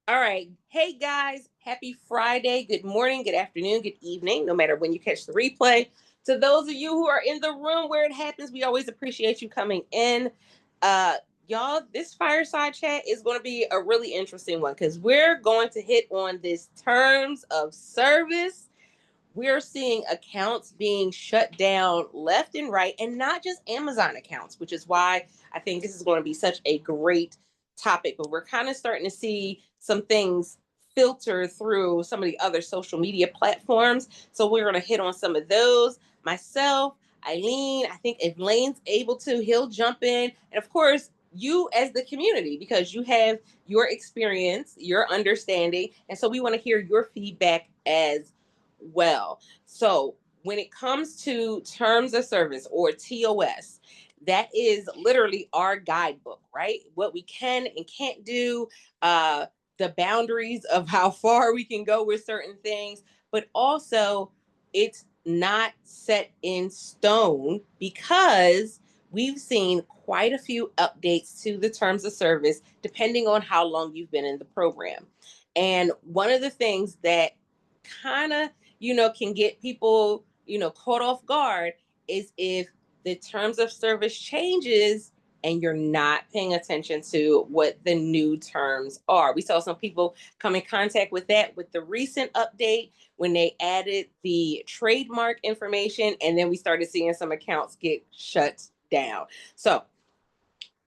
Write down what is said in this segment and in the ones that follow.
All right. Hey guys, happy Friday. Good morning, good afternoon, good evening, no matter when you catch the replay. To those of you who are in the room where it happens, we always appreciate you coming in. Uh y'all, this fireside chat is going to be a really interesting one cuz we're going to hit on this terms of service. We're seeing accounts being shut down left and right, and not just Amazon accounts, which is why I think this is going to be such a great topic. But we're kind of starting to see some things filter through some of the other social media platforms. So we're going to hit on some of those. Myself, Eileen, I think if Lane's able to, he'll jump in. And of course, you as the community, because you have your experience, your understanding. And so we want to hear your feedback as well. So when it comes to terms of service or TOS, that is literally our guidebook, right? What we can and can't do, the boundaries of how far we can go with certain things, but also it's not set in stone because we've seen quite a few updates to the terms of service depending on how long you've been in the program. And one of the things that kind of can get people, caught off guard is if the terms of service changes and you're not paying attention to what the new terms are. We saw some people come in contact with that with the recent update when they added the trademark information, and then we started seeing some accounts get shut down. So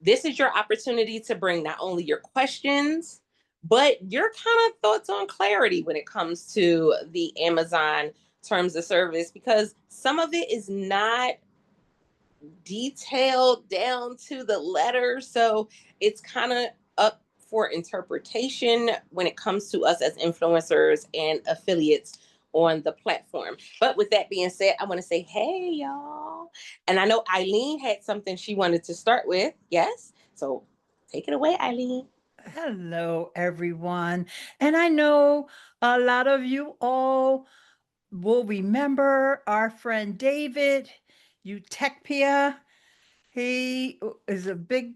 this is your opportunity to bring not only your questions, but your kind of thoughts on clarity when it comes to the Amazon terms of service, because some of it is not detailed down to the letter. So it's kind of up for interpretation when it comes to us as influencers and affiliates on the platform. But with that being said, I want to say, hey, y'all. And I know Eileen had something she wanted to start with. Yes. So take it away, Eileen. Hello, everyone. And I know a lot of you all will remember our friend David, Utechpia. He is a big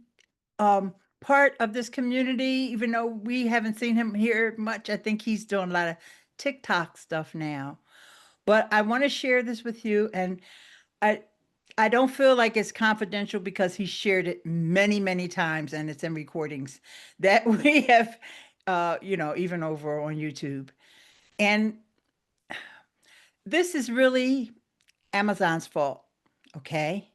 part of this community, even though we haven't seen him here much. I think he's doing a lot of TikTok stuff now. But I want to share this with you, and I I don't feel like it's confidential because he shared it many, many times, and it's in recordings that we have, even over on YouTube. And this is really Amazon's fault. Okay.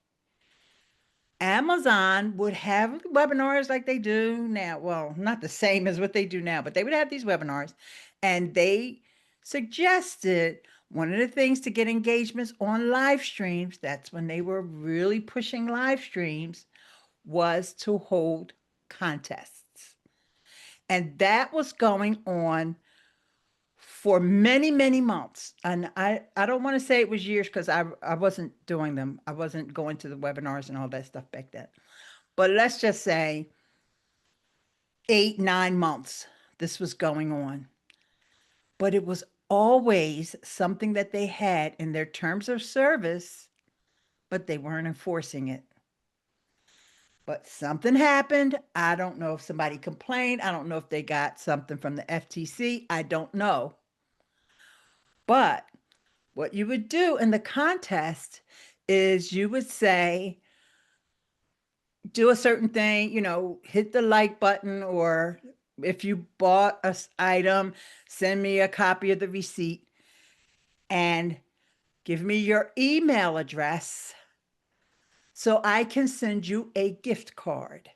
Amazon would have webinars like they do now. Well, not the same as what they do now, but they would have these webinars, and they suggested one of the things to get engagements on live streams, that's when they were really pushing live streams, was to hold contests. And that was going on for many, many months. And I don't want to say it was years because I wasn't doing them. I wasn't going to the webinars and all that stuff back then. But let's just say 8, 9 months this was going on. But it was always something that they had in their terms of service, but they weren't enforcing it. But something happened. I don't know if somebody complained. I don't know if they got something from the FTC. I don't know. But what you would do in the contest is you would say, do a certain thing, hit the like button, or if you bought a item, send me a copy of the receipt and give me your email address so I can send you a gift card.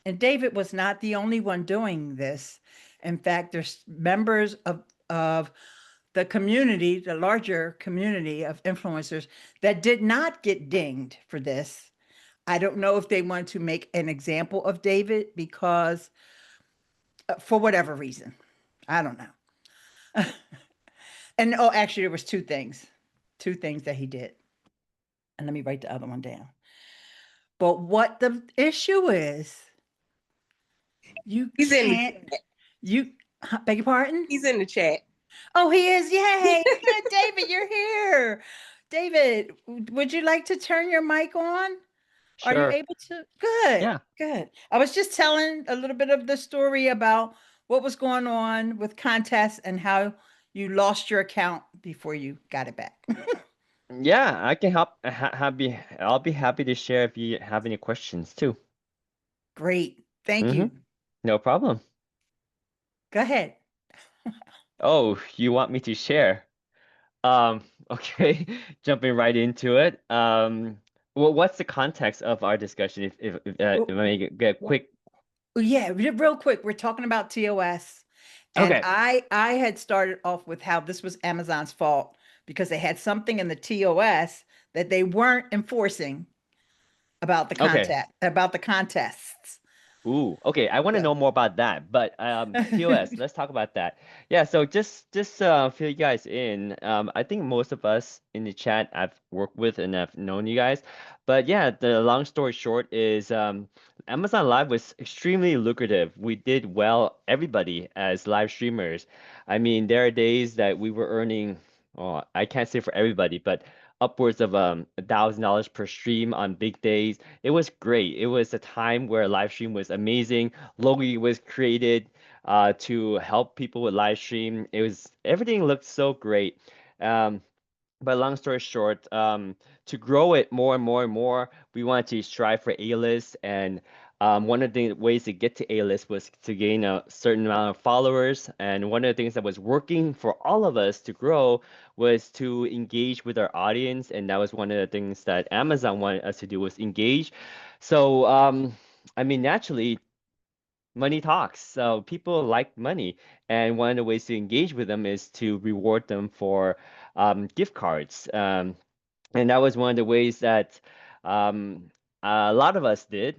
And David was not the only one doing this. In fact, there's members of the community, the larger community of influencers that did not get dinged for this. I don't know if they want to make an example of David because, for whatever reason, I don't know. And oh, actually, there was two things that he did. And let me write the other one down. But what the issue is, you He's in the can't, you, beg your pardon? he's in the chat. Oh, he is. Yay. Good. David, you're here. David, would you like to turn your mic on? Are you Sure. able to? Good. Yeah. Good. I was just telling a little bit of the story about what was going on with contests and how you lost your account before you got it back. Yeah, I can help. I'll be happy to share if you have any questions too. Great. Thank Mm-hmm. you. No problem. Go ahead. Oh, you want me to share? Okay, jumping right into it. Well, what's the context of our discussion? If I may get quick. Yeah, real quick, we're talking about TOS, and Okay, I had started off with how this was Amazon's fault because they had something in the TOS that they weren't enforcing okay. about the contests. Ooh, okay. I want to So, know more about that. But TOS, let's talk about that. Yeah, so just fill you guys in. I think most of us in the chat I've worked with and I've known you guys. But yeah, the long story short is Amazon Live was extremely lucrative. We did well, everybody as live streamers. I mean, there are days that we were earning, oh, I can't say for everybody, but upwards of $1,000 per stream on big days. It was great. It was a time where live stream was amazing. Logi was created to help people with live stream. It was everything looked so great. Um, but long story short, to grow it more and more and more, we wanted to strive for A-list, and one of the ways to get to A-list was to gain a certain amount of followers. And one of the things that was working for all of us to grow was to engage with our audience, and that was one of the things that Amazon wanted us to do was engage. So, I mean, naturally, money talks. So people like money, and one of the ways to engage with them is to reward them for gift cards. And that was one of the ways that um, a lot of us did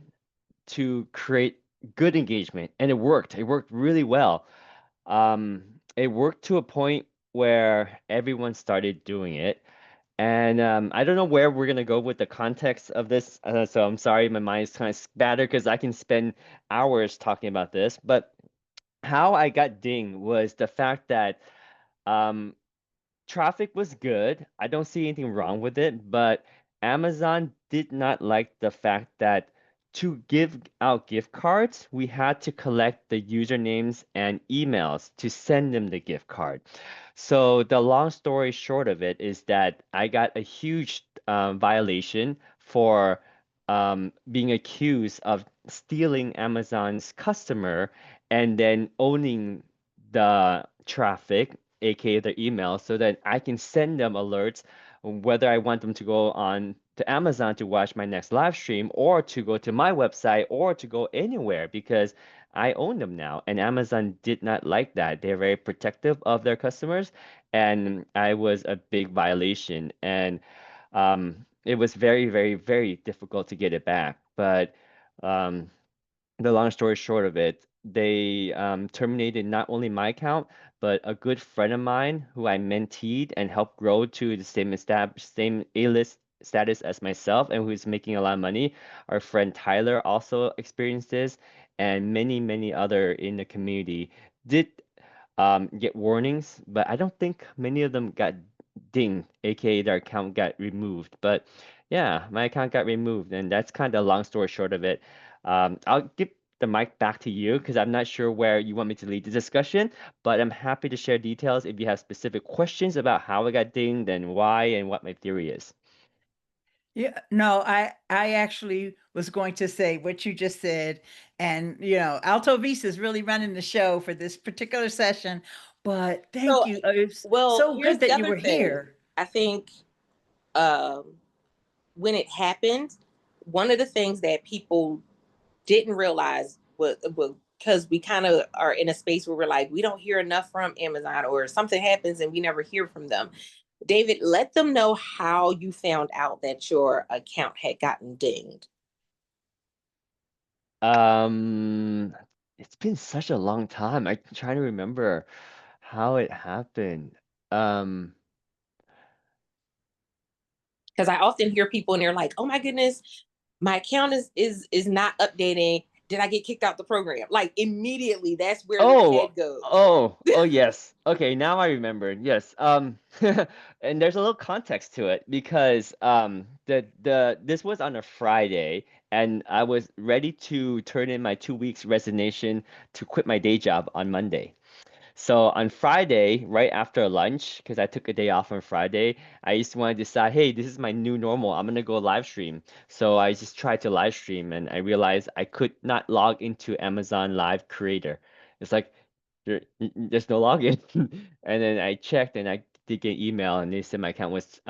to create good engagement, and it worked. It worked really well. It worked to a point where everyone started doing it. And I don't know where we're gonna go with the context of this, so I'm sorry, my mind's kind of scattered because I can spend hours talking about this. But how I got dinged was the fact that um, traffic was good. I don't see anything wrong with it, but Amazon did not like the fact that to give out gift cards, we had to collect the usernames and emails to send them the gift card. So the long story short of it is that I got a huge violation for being accused of stealing Amazon's customer and then owning the traffic, aka their email, so that I can send them alerts whether I want them to go on to Amazon to watch my next live stream or to go to my website or to go anywhere because I own them now. And Amazon did not like that. They're very protective of their customers, and I was a big violation. And it was very, very, very difficult to get it back. But um, the long story short of it, they terminated not only my account, but a good friend of mine who I mentored and helped grow to the same A-list status as myself and who's making a lot of money. Our friend Tyler also experienced this, and many, many other in the community did get warnings, but I don't think many of them got dinged, aka their account got removed. But yeah, my account got removed, and that's kind of a long story short of it. I'll give the mic back to you because I'm not sure where you want me to lead the discussion, but I'm happy to share details if you have specific questions about how I got dinged and why and what my theory is. yeah, no, I actually was going to say what you just said, and Alto Vista is really running the show for this particular session. But thank So, you. It's well, so here's good the that you other were thing. here. I think um, when it happened, one of the things that people didn't realize was because we kind of are in a space where we're like, we don't hear enough from Amazon, or something happens and we never hear from them. David, let them know how you found out that your account had gotten dinged. Um, it's been such a long time. I'm trying to remember how it happened. Um, Because I often hear people and they're like, "Oh my goodness, my account is not updating." did I get kicked out the program? Like immediately, that's where your Oh, head goes. oh, yes. Okay, now I remember. Yes. And there's a little context to it because the this was on a Friday and I was ready to turn in my 2 weeks resignation to quit my day job on Monday. So on Friday, right after lunch, because I took a day off on Friday, I used to want to decide, hey, this is my new normal. I'm gonna go live stream. So I just tried to live stream, and I realized I could not log into Amazon Live Creator. It's like there's no login. And then I checked, and I did get an email, and they said my account was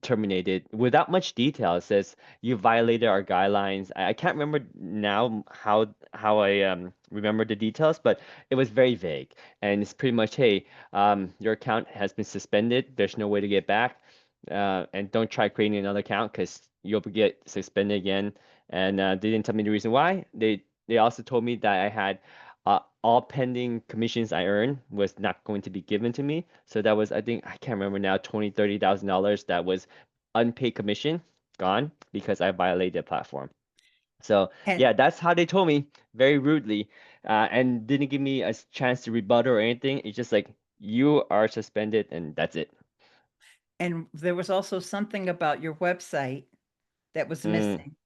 terminated without much detail. It says you violated our guidelines. I can't remember now how I remember the details, but it was very vague. And it's pretty much, hey, your account has been suspended. There's no way to get back. And don't try creating another account because you'll get suspended again. And they didn't tell me the reason why. They also told me that I had all pending commissions I earned was not going to be given to me. So that was, I think, I can't remember now, $20,000, $30,000 that was unpaid commission gone because I violated the platform. So And yeah, that's how they told me very rudely, and didn't give me a chance to rebuttal or anything. It's just like you are suspended and that's it. and there was also something about your website that was Mm. missing,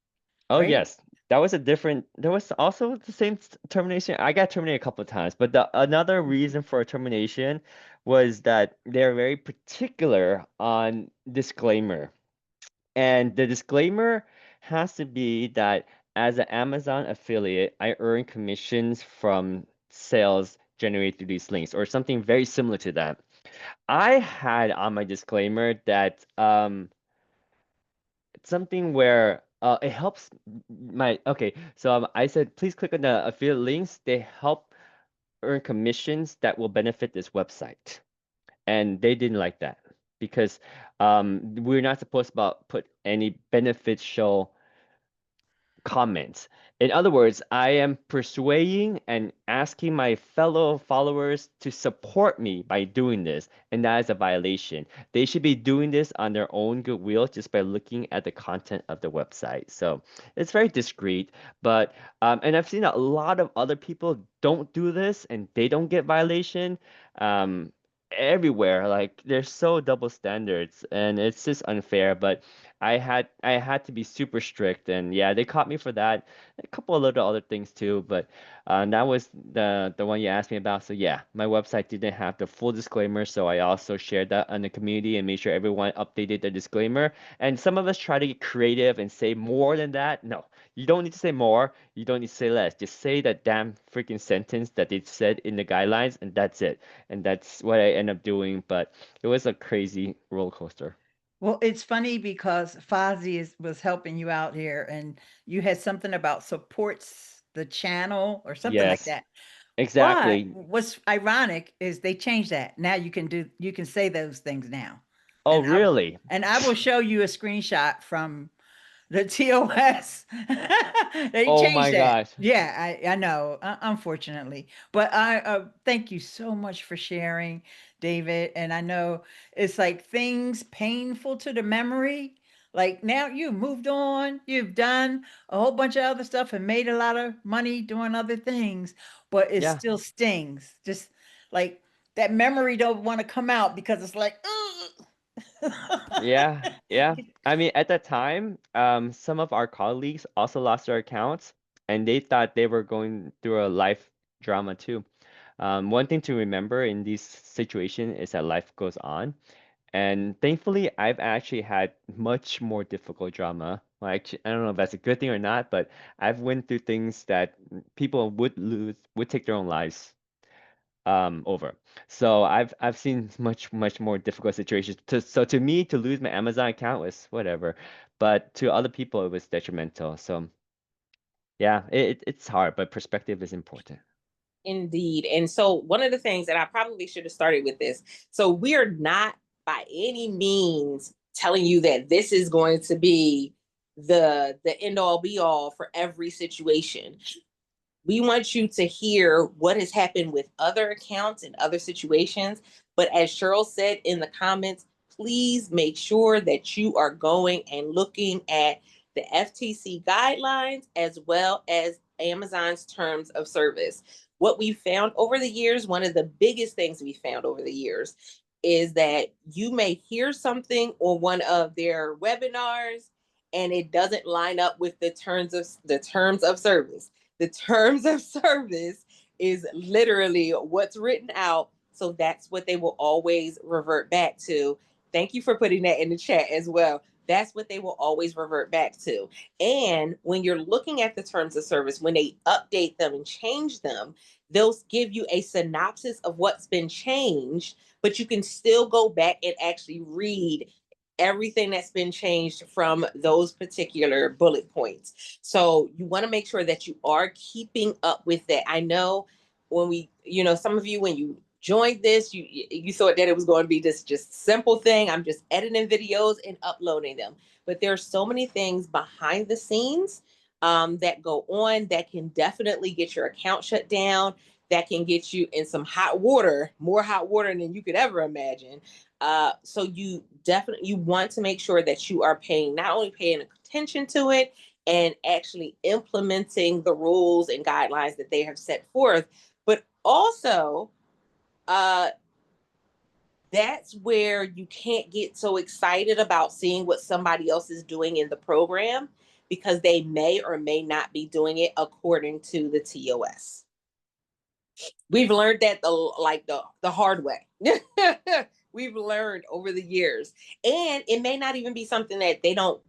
Oh right? yes, that was a different. There was also the same termination. I got terminated a couple of times, but the another Mhm. reason for a termination was that they're very particular on disclaimer. And the disclaimer has to be that as an Amazon affiliate, I earn commissions from sales generated through these links or something very similar to that. I had on my disclaimer that it's something where it helps my okay, so I said please click on the affiliate links. They help earn commissions that will benefit this website. And they didn't like that because we're not supposed to put any beneficial comments. In other words, I am persuading and asking my fellow followers to support me by doing this, and that is a violation. They should be doing this on their own goodwill just by looking at the content of the website. So it's very discreet, but and I've seen a lot of other people don't do this and they don't get violation. Everywhere, like there's so double standards, and it's just unfair. But I had to be super strict, and yeah, they caught me for that. A couple of little other things too, but that was the one you asked me about. So yeah, my website didn't have the full disclaimer, so I also shared that on the community and made sure everyone updated the disclaimer. And some of us try to get creative and say more than that. No, you don't need to say more. You don't need to say less. Just say that damn freaking sentence that they said in the guidelines, and that's it. And that's what I end up doing. But it was a crazy roller coaster. Well, it's funny because Fozzie was helping you out here, and you had something about supports the channel or something like Yes, that. But exactly. what's ironic is they changed that. Now you can say those things now. Oh, And really? I will show you a screenshot from the TOS. They Oh changed my that. gosh. Yeah, I know, unfortunately. But I thank you so much for sharing, David. And I know it's like things painful to the memory. Like now you moved on, you've done a whole bunch of other stuff and made a lot of money doing other things, but it Yeah. still stings. Just like that memory don't want to come out because it's like, Yeah. Yeah. I mean, at that time, some of our colleagues also lost their accounts and they thought they were going through a life drama too. One thing to remember in these situations is that life goes on. And thankfully, I've actually had much more difficult drama. Like, I don't know if that's a good thing or not, but I've went through things that people would take their own lives over. So I've seen much more difficult situations. So to me, to lose my Amazon account was whatever, but to other people it was detrimental. So yeah, it's hard, but perspective is important. Indeed. And so one of the things that I probably should have started with this. So we are not by any means telling you that this is going to be the end all be all for every situation. We want you to hear what has happened with other accounts and other situations. But as Cheryl said in the comments, please make sure that you are going and looking at the FTC guidelines as well as Amazon's terms of service. What we found over the years, one of the biggest things we found over the years is that you may hear something on one of their webinars and it doesn't line up with the terms of service. The terms of service is literally what's written out. So that's what they will always revert back to. Thank you for putting that in the chat as well. That's what they will always revert back to. And when you're looking at the terms of service, when they update them and change them, they'll give you a synopsis of what's been changed, but you can still go back and actually read everything that's been changed from those particular bullet points. So you want to make sure that you are keeping up with that. I know when we, some of you, when you joined this, you thought that it was going to be this just simple thing. I'm just editing videos and uploading them. But there's so many things behind the scenes that go on that can definitely get your account shut down, that can get you in some hot water, more hot water than you could ever imagine. So you want to make sure that you are not only paying attention to it and actually implementing the rules and guidelines that they have set forth, but also that's where you can't get so excited about seeing what somebody else is doing in the program, because they may or may not be doing it according to the TOS. We've learned that the hard way. We've learned over the years. And it may not even be something that they don't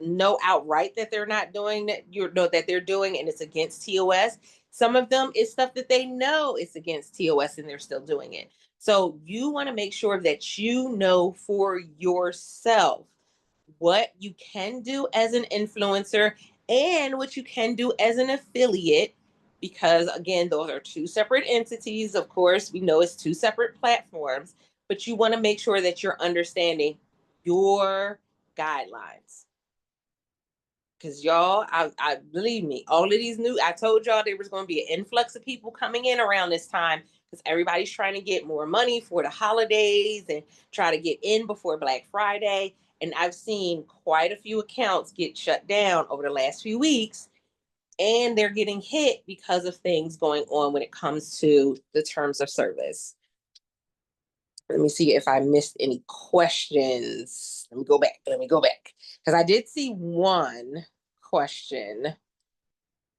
know outright that they're not doing, that they're doing, and it's against TOS. Some of them is stuff that they know it's against TOS and they're still doing it. So you want to make sure that you know for yourself what you can do as an influencer and what you can do as an affiliate, because again, those are two separate entities. Of course, we know it's two separate platforms, but you want to make sure that you're understanding your guidelines. Because y'all, I believe me, all of these I told y'all there was going to be an influx of people coming in around this time, because everybody's trying to get more money for the holidays and try to get in before Black Friday. And I've seen quite a few accounts get shut down over the last few weeks, and they're getting hit because of things going on when it comes to the terms of service. Let me see if I missed any questions. Let me go back. Because I did see one question.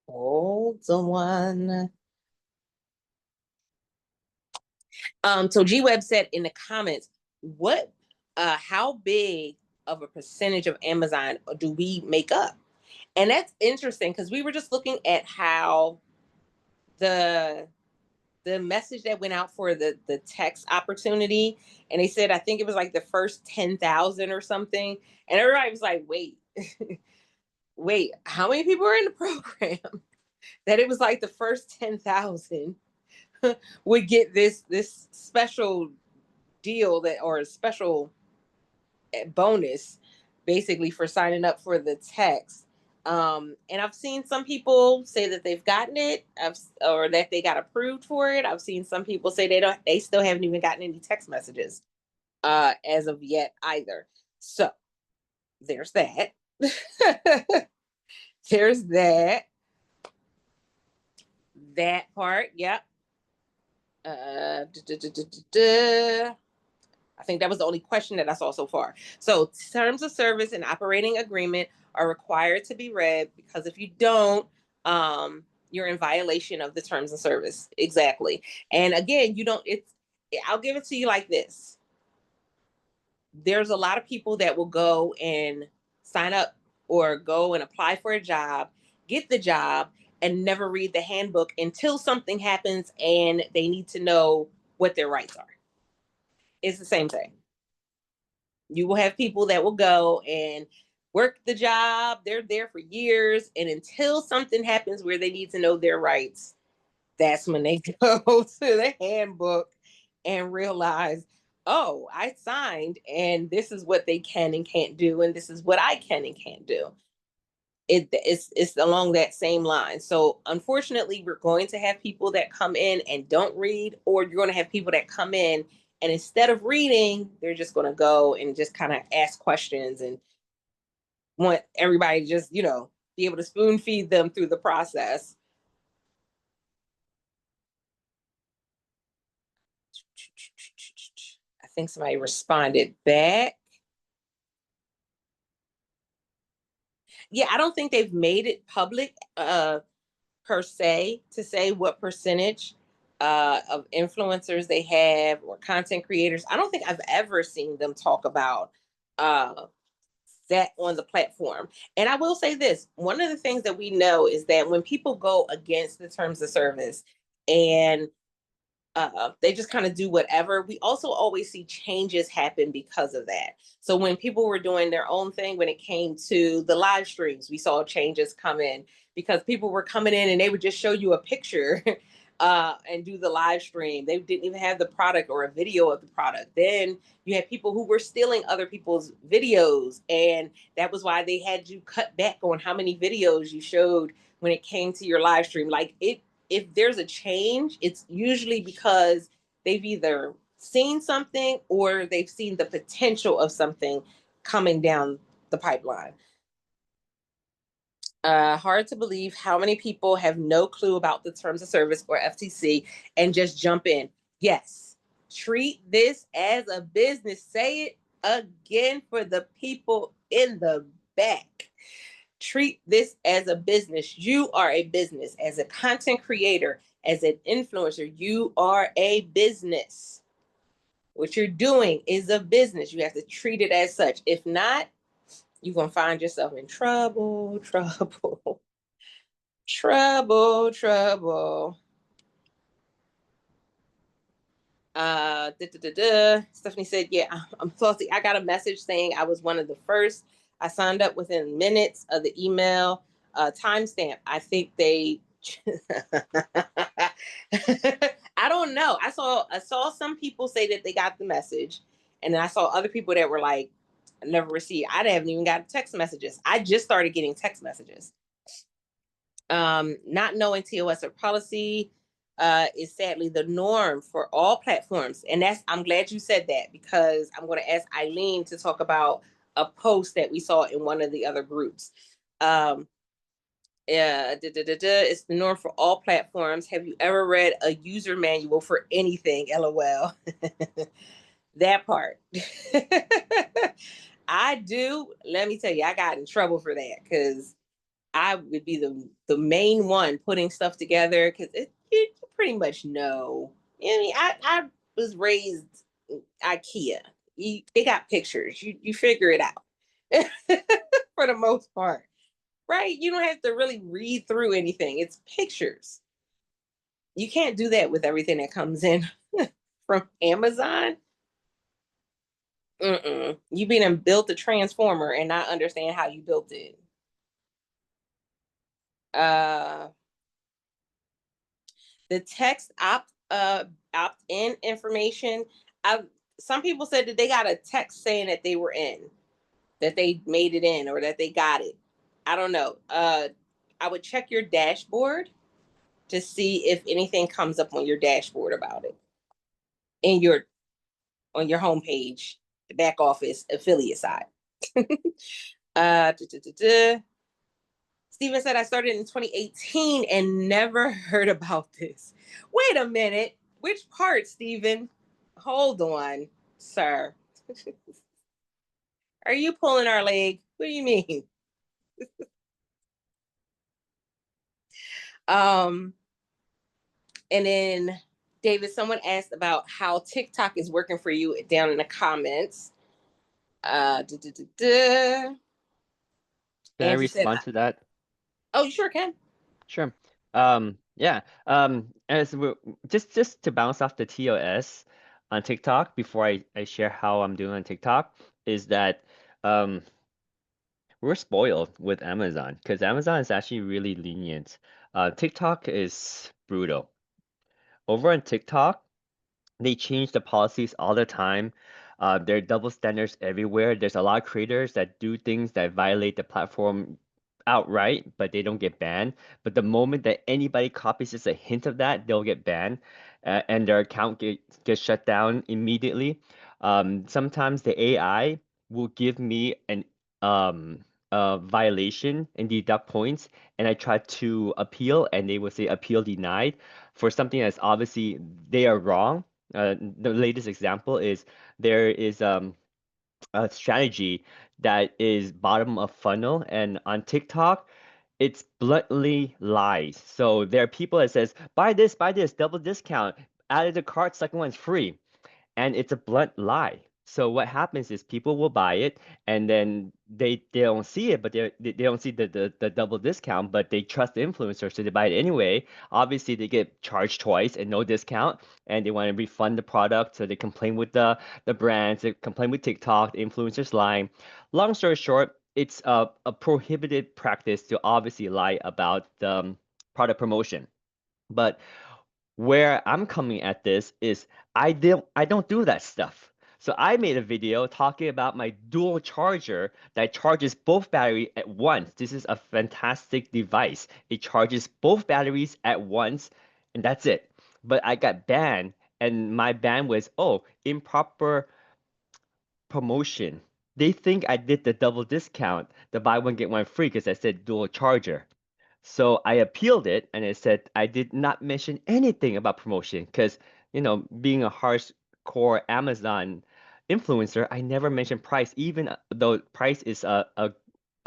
Hold on. So G Web said in the comments, how big of a percentage of Amazon do we make up? And that's interesting, because we were just looking at how the message that went out for the text opportunity, and they said, I think it was like the first 10,000 or something, and everybody was like, wait, wait, how many people are in the program? That it was like the first 10,000 would get this special deal, or a special bonus, basically, for signing up for the text. And I've seen some people say that they've gotten it, or that they got approved for it. I've seen some people say they still haven't even gotten any text messages as of yet either. So there's that. There's that part. Yep. I think that was the only question that I saw so far. So terms of service and operating agreement are required to be read, because if you don't, you're in violation of the terms of service. Exactly. And again, I'll give it to you like this. There's a lot of people that will go and sign up or go and apply for a job, get the job, and never read the handbook until something happens and they need to know what their rights are. It's the same thing. You will have people that will go and work the job. They're there for years. And until something happens where they need to know their rights, that's when they go to the handbook and realize, oh, I signed, and this is what they can and can't do, and this is what I can and can't do. It's along that same line. So unfortunately, we're going to have people that come in and don't read, or you're going to have people that come in and instead of reading, they're just going to go and just kind of ask questions and want everybody to just, be able to spoon feed them through the process. I think somebody responded back. Yeah, I don't think they've made it public per se to say what percentage of influencers they have or content creators. I don't think I've ever seen them talk about uh, that on the platform. And I will say this, one of the things that we know is that when people go against the terms of service and they just kind of do whatever. We also always see changes happen because of that. So when people were doing their own thing, when it came to the live streams, we saw changes come in because people were coming in and they would just show you a picture and do the live stream. They didn't even have the product or a video of the product. Then you had people who were stealing other people's videos, and that was why they had you cut back on how many videos you showed when it came to your live stream. Like it, if there's a change, it's usually because they've either seen something or they've seen the potential of something coming down the pipeline. Hard to believe how many people have no clue about the terms of service or FTC and just jump in. Yes, treat this as a business. Say it again for the people in the back. Treat this as a business. You are a business. As a content creator, as an influencer, you are a business. What you're doing is a business. You have to treat it as such. If not, you're going to find yourself in trouble, trouble, trouble, trouble. Stephanie said, yeah, I'm salty. I got a message saying I was one of the first. I signed up within minutes of the email timestamp. I think they I don't know. I saw some people say that they got the message, and then I saw other people that were like, I never received. I haven't even got text messages. I just started getting text messages. Not knowing TOS or policy is sadly the norm for all platforms. And I'm glad you said that, because I'm going to ask Eileen to talk about a post that we saw in one of the other groups. It's the norm for all platforms. Have you ever read a user manual for anything? LOL. That part. I do. Let me tell you, I got in trouble for that because I would be the main one putting stuff together, because you pretty much know. I mean, I was raised IKEA. They got pictures. You figure it out for the most part, right? You don't have to really read through anything. It's pictures. You can't do that with everything that comes in from Amazon. You been and built a transformer and not understand how you built it. Uh, the text opt in information. Some people said that they got a text saying that they were in, that they made it in, or that they got it. I don't know. I would check your dashboard to see if anything comes up on your dashboard about it in your on your homepage, the back office affiliate side. uh, Steven said, I started in 2018 and never heard about this. Wait a minute. Which part, Steven? Hold on, sir. Are you pulling our leg? What do you mean? um, and then David, someone asked about how TikTok is working for you down in the comments. Uh, duh, duh, duh, duh. Can I Andrew said, respond to that? oh, you sure can. Sure. Yeah. As we just to bounce off the TOS on TikTok before I share how I'm doing on TikTok, is that um we're spoiled with Amazon because Amazon is actually really lenient. TikTok is brutal. Over on TikTok, they change the policies all the time. There are double standards everywhere. There's a lot of creators that do things that violate the platform outright, but they don't get banned. But the moment that anybody copies just a hint of that, they'll get banned, and their account gets shut down immediately. Sometimes the AI will give me an violation and deduct points, and I try to appeal, and they will say appeal denied for something that's obviously they are wrong. The latest example is there is a strategy that is bottom of funnel, and on TikTok it's bluntly lies. So there are people that says buy this, double discount, add to the cart, second one's free, and it's a blunt lie. So what happens is people will buy it, and then they don't see it, but they don't see the double discount, but they trust the influencer, so they buy it anyway. Obviously, they get charged twice and no discount, and they want to refund the product, so they complain with the brands, they complain with TikTok, the influencers lying. Long story short, it's a prohibited practice to obviously lie about the product promotion. But where I'm coming at this is I don't do that stuff. So I made a video talking about my dual charger that charges both battery at once. This is a fantastic device. It charges both batteries at once, and that's it. But I got banned, and my ban was, oh, improper promotion. They think I did the double discount, the buy one get one free, because I said dual charger. So I appealed it, and it said I did not mention anything about promotion because, being a hardcore Amazon influencer, I never mentioned price, even though price is a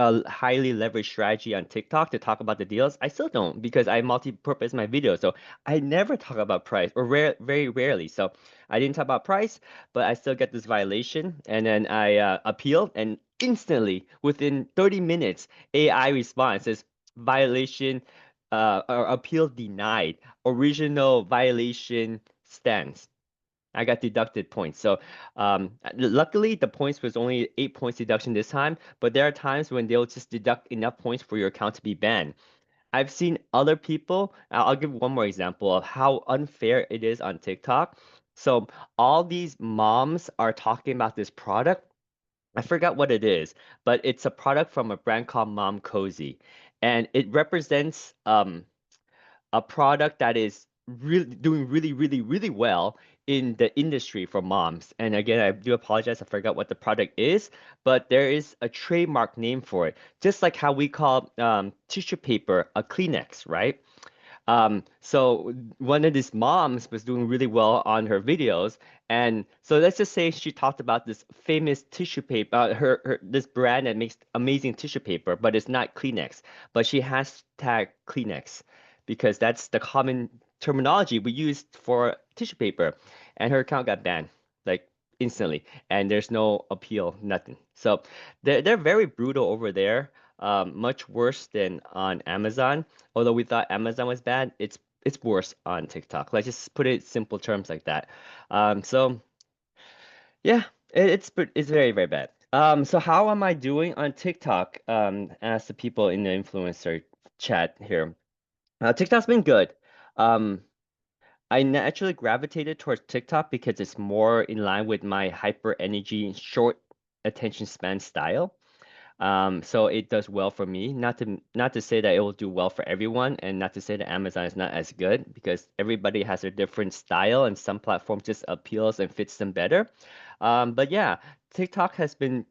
highly leveraged strategy on TikTok to talk about the deals. I still don't because I multi-purpose my videos. So I never talk about price or very rarely. So I didn't talk about price, but I still get this violation. And then I appealed, and instantly, within 30 minutes, AI response says violation or appeal denied. Original violation stands. I got deducted points. So luckily the points was only 8 points deduction this time, but there are times when they'll just deduct enough points for your account to be banned. I've seen other people, I'll give one more example of how unfair it is on TikTok. So all these moms are talking about this product. I forgot what it is, but it's a product from a brand called Mom Cozy, and it represents a product that is really doing really well in the industry for moms. And again, I do apologize, I forgot what the product is, but there is a trademark name for it. Just like how we call tissue paper a Kleenex, right? So one of these moms was doing really well on her videos, and so let's just say she talked about this famous tissue paper, her this brand that makes amazing tissue paper, but it's not Kleenex, but she hashtag Kleenex because that's the common terminology we use for tissue paper, and her account got banned like instantly, and there's no appeal, nothing. So they're very brutal over there, much worse than on Amazon. Although we thought Amazon was bad, it's worse on TikTok. Let's just put it in simple terms like that. So yeah, it's very bad. So how am I doing on TikTok? Ask the people in the influencer chat here. TikTok's been good. Um, I naturally gravitated towards TikTok because it's more in line with my hyper energy, short attention span style. So it does well for me. Not to say that it will do well for everyone, and not to say that Amazon is not as good because everybody has their different style, and some platform just appeals and fits them better. But yeah, TikTok has been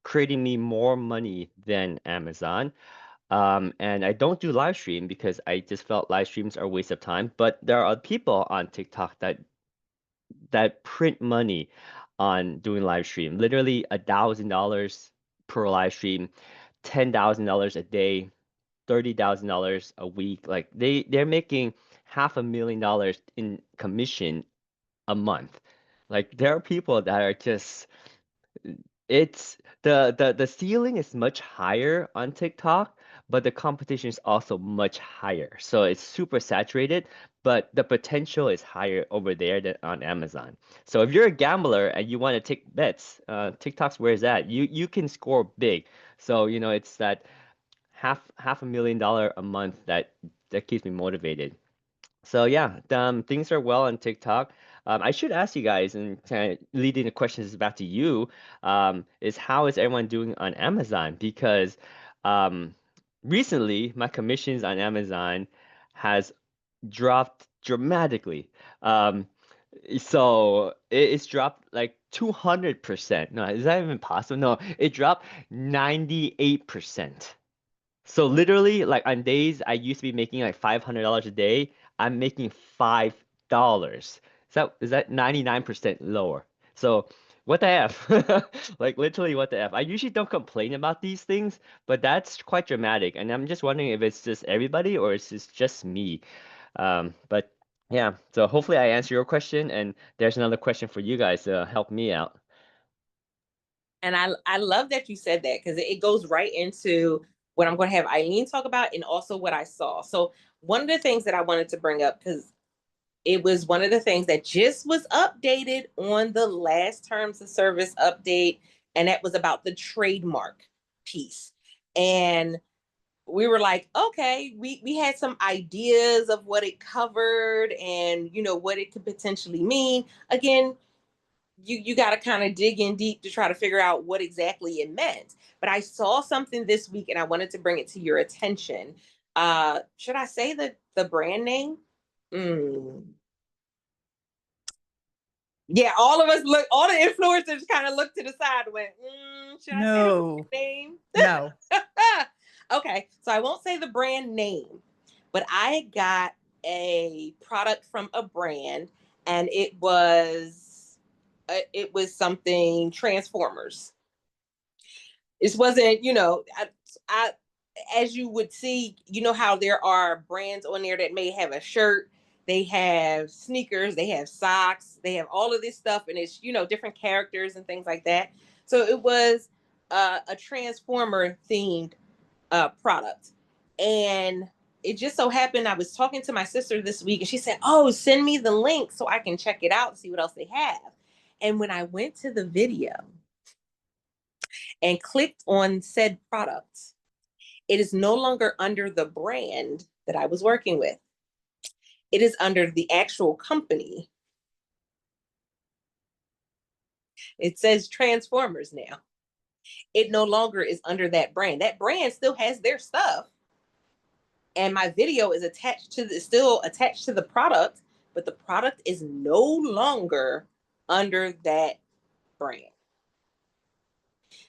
creating me more money than Amazon. And I don't do live stream because I just felt live streams are a waste of time. But there are people on TikTok that print money on doing live stream. Literally $1,000 per live stream, $10,000 a day, $30,000 a week. Like they're making $500,000 in commission a month. Like there are people that are just it's the ceiling is much higher on TikTok, but the competition is also much higher. So it's super saturated, but the potential is higher over there than on Amazon. So if you're a gambler and you want to take bets, TikTok's where it's at. You can score big. So it's that half a million dollar a month that keeps me motivated. So yeah, things are well on TikTok. I should ask you guys, and kind of leading the questions back to you, is how is everyone doing on Amazon? Because um, recently my commissions on Amazon has dropped dramatically. So it's dropped like 200%. No, is that even possible? No, it dropped 98%. So literally, like on days I used to be making like $500 a day, I'm making $5. Is that 99% lower? So what the F? Like literally what the F? I usually don't complain about these things, but that's quite dramatic. And I'm just wondering if it's just everybody or it's just me. But yeah, so hopefully I answer your question, and there's another question for you guys to help me out. And I love that you said that because it goes right into what I'm going to have Eileen talk about and also what I saw. So one of the things that I wanted to bring up, because it was one of the things that just was updated on the last terms of service update, and that was about the trademark piece. And we were like, okay, we had some ideas of what it covered and what it could potentially mean. Again, you got to kind of dig in deep to try to figure out what exactly it meant. But I saw something this week and I wanted to bring it to your attention. Should I say the brand name? Yeah, all of us all the influencers kind of looked to the side and went, should I say the No, name? no. Okay, so I won't say the brand name, but I got a product from a brand, and it was something Transformers. This wasn't, I as you would see, how there are brands on there that may have a shirt, they have sneakers, they have socks, they have all of this stuff, and it's different characters and things like that. So it was a Transformer themed product, and it just so happened I was talking to my sister this week, and she said, "Oh, send me the link so I can check it out and see what else they have." And when I went to the video and clicked on said product, it is no longer under the brand that I was working with. It is under the actual company. It says Transformers now. It no longer is under that brand. That brand still has their stuff. And my video is still attached to the product, but the product is no longer under that brand.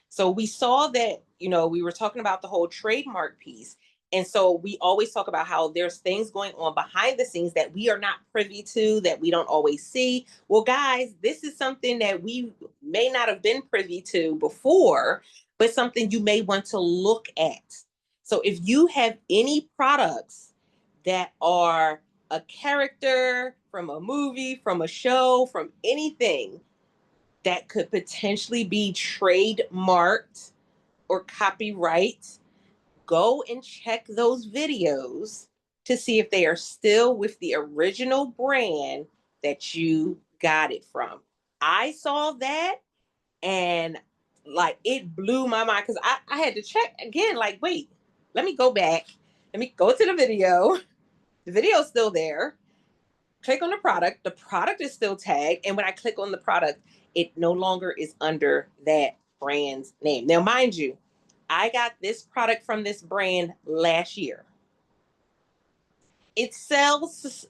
So we saw that, we were talking about the whole trademark piece. And so we always talk about how there's things going on behind the scenes that we are not privy to, that we don't always see. Well, guys, this is something that we may not have been privy to before, but something you may want to look at. So if you have any products that are a character from a movie, from a show, from anything that could potentially be trademarked or copyright, go and check those videos to see if they are still with the original brand that you got it from. I saw that, and like it blew my mind because I had to check again, like, wait, let me go back. Let me go to the video. The video's still there. Click on the product is still tagged, and when I click on the product, it no longer is under that brand's name. Now, mind you, I got this product from this brand last year. It sells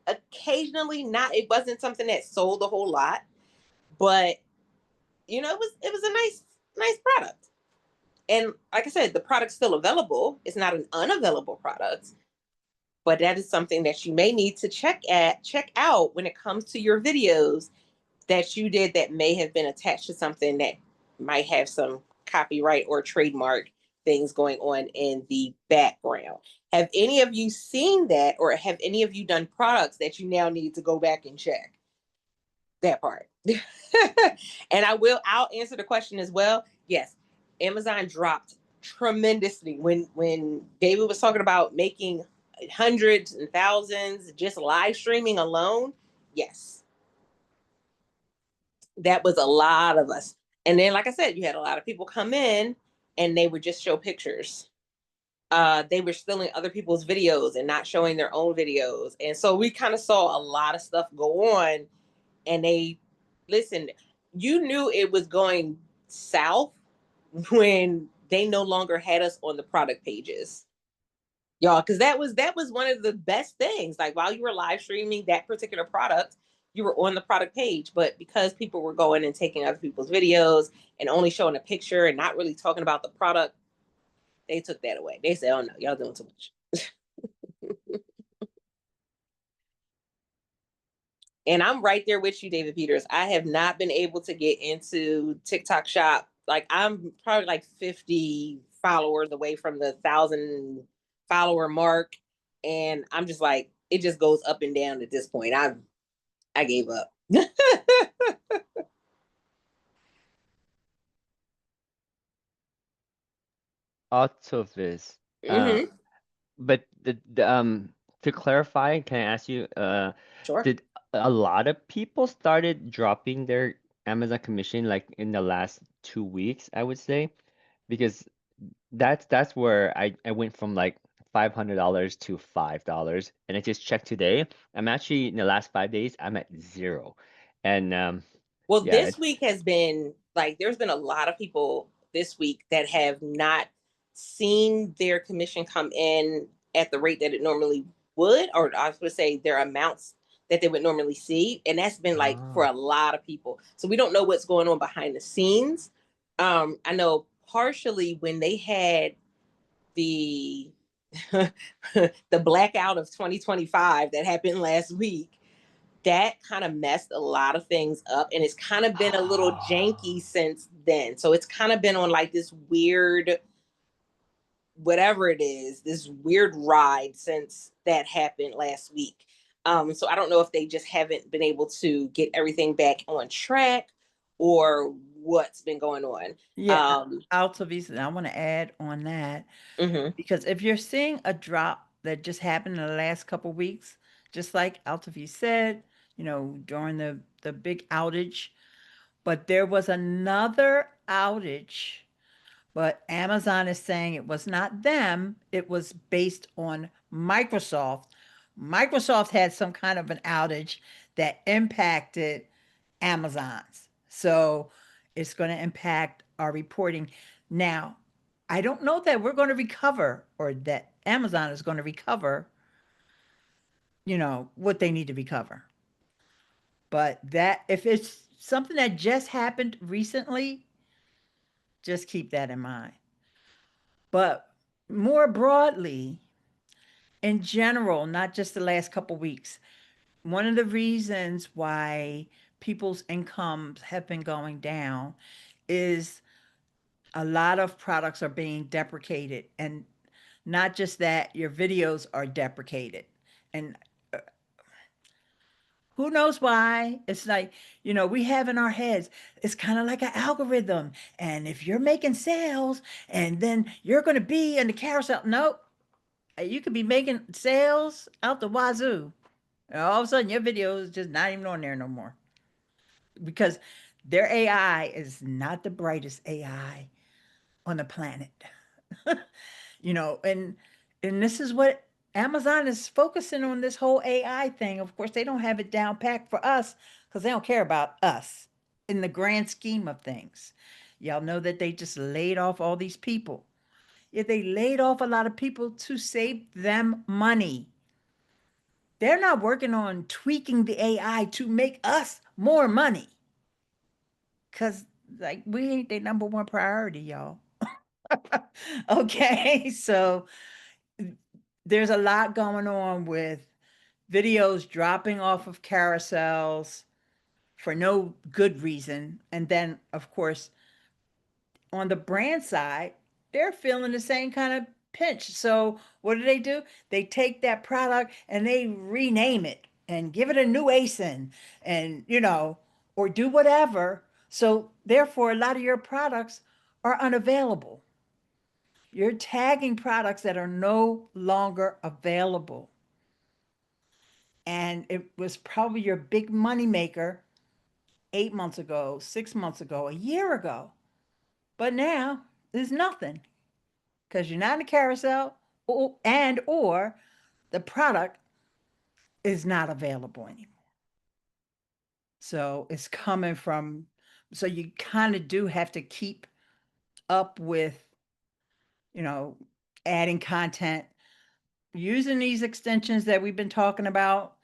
occasionally, not it wasn't something that sold a whole lot, but it was a nice product. And like I said, the product's still available. It's not an unavailable product, but that is something that you may need to check out when it comes to your videos that you did that may have been attached to something that might have some copyright or trademark things going on in the background. Have any of you seen that, or have any of you done products that you now need to go back and check that part? And I'll answer the question as well. Yes, Amazon dropped tremendously when David was talking about making hundreds and thousands just live streaming alone. Yes, that was a lot of us. And then, like I said, you had a lot of people come in and they would just show pictures. They were stealing other people's videos and not showing their own videos. And so we kind of saw a lot of stuff go on. And listen, you knew it was going south when they no longer had us on the product pages. Y'all, because that was one of the best things. Like while you were live streaming that particular product, you were on the product page. But because people were going and taking other people's videos and only showing a picture and not really talking about the product, they took that away. They said, "Oh no, y'all doing too much." And I'm right there with you, David Peters. I have not been able to get into TikTok Shop. Like I'm probably like 50 followers away from the 1,000 follower mark, and I'm just like, it just goes up and down at this point. I gave up. Autovis. Hmm. But to clarify, can I ask you, Sure. did a lot of people started dropping their Amazon commission like in the last 2 weeks, I would say? Because that's where I went from like $500 to $5. And I just checked today. I'm actually in the last 5 days, I'm at zero. And Well, yeah, this it's week has been like there's been a lot of people this week that have not seen their commission come in at the rate that it normally would, or I was going to say their amounts that they would normally see. And that's been like for oh. a lot of people. So we don't know what's going on behind the scenes. I know partially when they had the the blackout of 2025 that happened last week, that kind of messed a lot of things up, and it's kind of been a little janky since then. So it's kind of been on like this weird, whatever it is, this weird ride since that happened last week. So I don't know if they just haven't been able to get everything back on track or what's been going on. Yeah, um Altavis, and I want to add on that mhm. because if you're seeing a drop that just happened in the last couple weeks, just like Altavis said, during the big outage, but there was another outage, but Amazon is saying it was not them, it was based on Microsoft. Microsoft had some kind of an outage that impacted Amazon's. So it's going to impact our reporting. Now, I don't know that we're going to recover or that Amazon is going to recover, what they need to recover. But that if it's something that just happened recently, just keep that in mind. But more broadly, in general, not just the last couple weeks, one of the reasons why people's incomes have been going down is a lot of products are being deprecated, and not just that, your videos are deprecated. And who knows why? It's like, we have in our heads, it's kind of like an algorithm. And if you're making sales and then you're going to be in the carousel, nope. You could be making sales out the wazoo. And all of a sudden, your video is just not even on there no more because their AI is not the brightest AI on the planet. And this is what Amazon is focusing on, this whole AI thing. Of course, they don't have it down packed for us because they don't care about us in the grand scheme of things. Y'all know that they just laid off all these people. Yeah, they laid off a lot of people to save them money. They're not working on tweaking the AI to make us more money because, like, we ain't their number one priority, y'all. Okay, so there's a lot going on with videos dropping off of carousels for no good reason. And then, of course, on the brand side, they're feeling the same kind of pinch. So, what do? They take that product and they rename it and give it a new ASIN and, or do whatever. So, therefore, a lot of your products are unavailable. You're tagging products that are no longer available. And it was probably your big money maker 8 months ago, 6 months ago, a year ago. But now there's nothing because you're not in a carousel, or the product is not available anymore. So it's coming from, so you kind of do have to keep up with, you know, adding content, using these extensions that we've been talking about,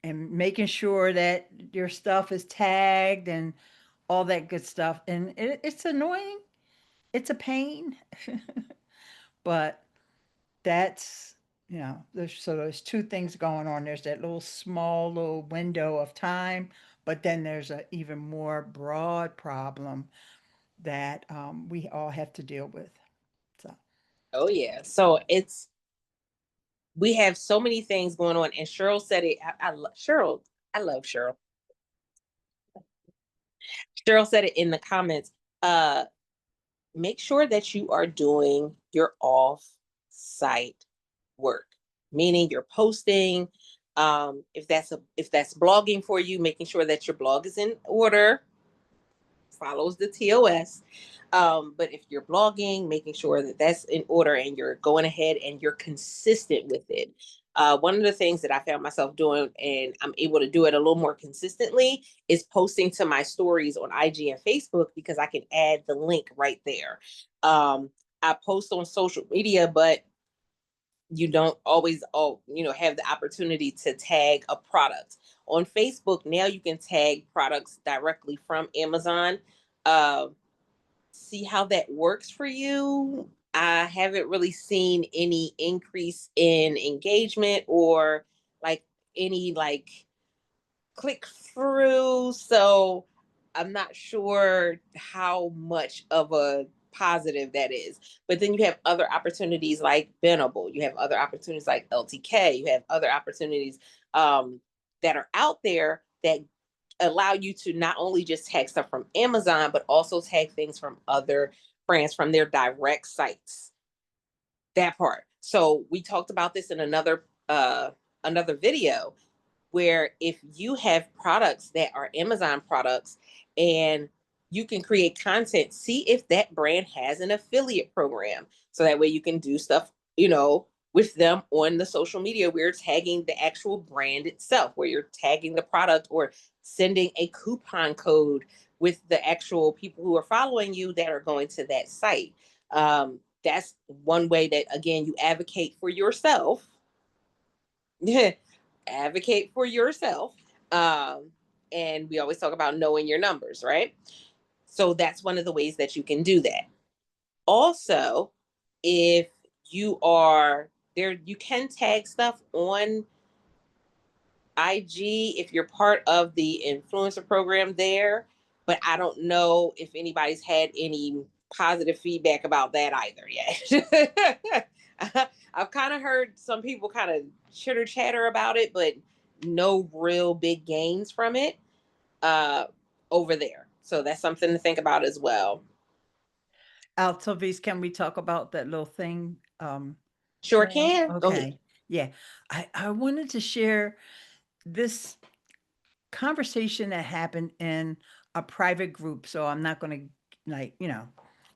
and making sure that your stuff is tagged and all that good stuff. And it's annoying. It's a pain, but that's, there's two things going on. There's that little small little window of time, but then there's a even more broad problem that we all have to deal with. So Oh yeah. So it's we have so many things going on, and Cheryl said it. I love Cheryl. I love Cheryl. Cheryl said it in the comments. Uh, make sure that you are doing your off-site work, meaning you're posting. If that's blogging for you, making sure that your blog is in order, follows the TOS. But if you're blogging, making sure that that's in order and you're going ahead and you're consistent with it. One of the things that I found myself doing, and I'm able to do it a little more consistently, is posting to my stories on IG and Facebook because I can add the link right there. I post on social media, but you don't always have the opportunity to tag a product on Facebook. Now you can tag products directly from Amazon. uh, See how that works for you. I haven't really seen any increase in engagement or like any like click through. So I'm not sure how much of a positive that is. But then you have other opportunities like Venable, you have other opportunities like LTK, you have other opportunities that are out there that allow you to not only just tag stuff from Amazon, but also tag things from other brands from their direct sites. That part. So we talked about this in another video, where if you have products that are Amazon products and you can create content, see if that brand has an affiliate program. So that way you can do stuff, with them on the social media where you're tagging the actual brand itself, where you're tagging the product or sending a coupon code with the actual people who are following you that are going to that site. That's one way that, again, you advocate for yourself. Advocate for yourself. Um, and we always talk about knowing your numbers, right? So that's one of the ways that you can do that. Also, if you are there, you can tag stuff on IG if you're part of the influencer program there, but I don't know if anybody's had any positive feedback about that either yet. I've kind of heard some people kind of chitter chatter about it, but no real big gains from it uh, over there. So that's something to think about as well. Altovis, can we talk about that little thing? Sure More? can. Go ahead. Okay. Yeah. I wanted to share this conversation that happened in a private group. So I'm not going to,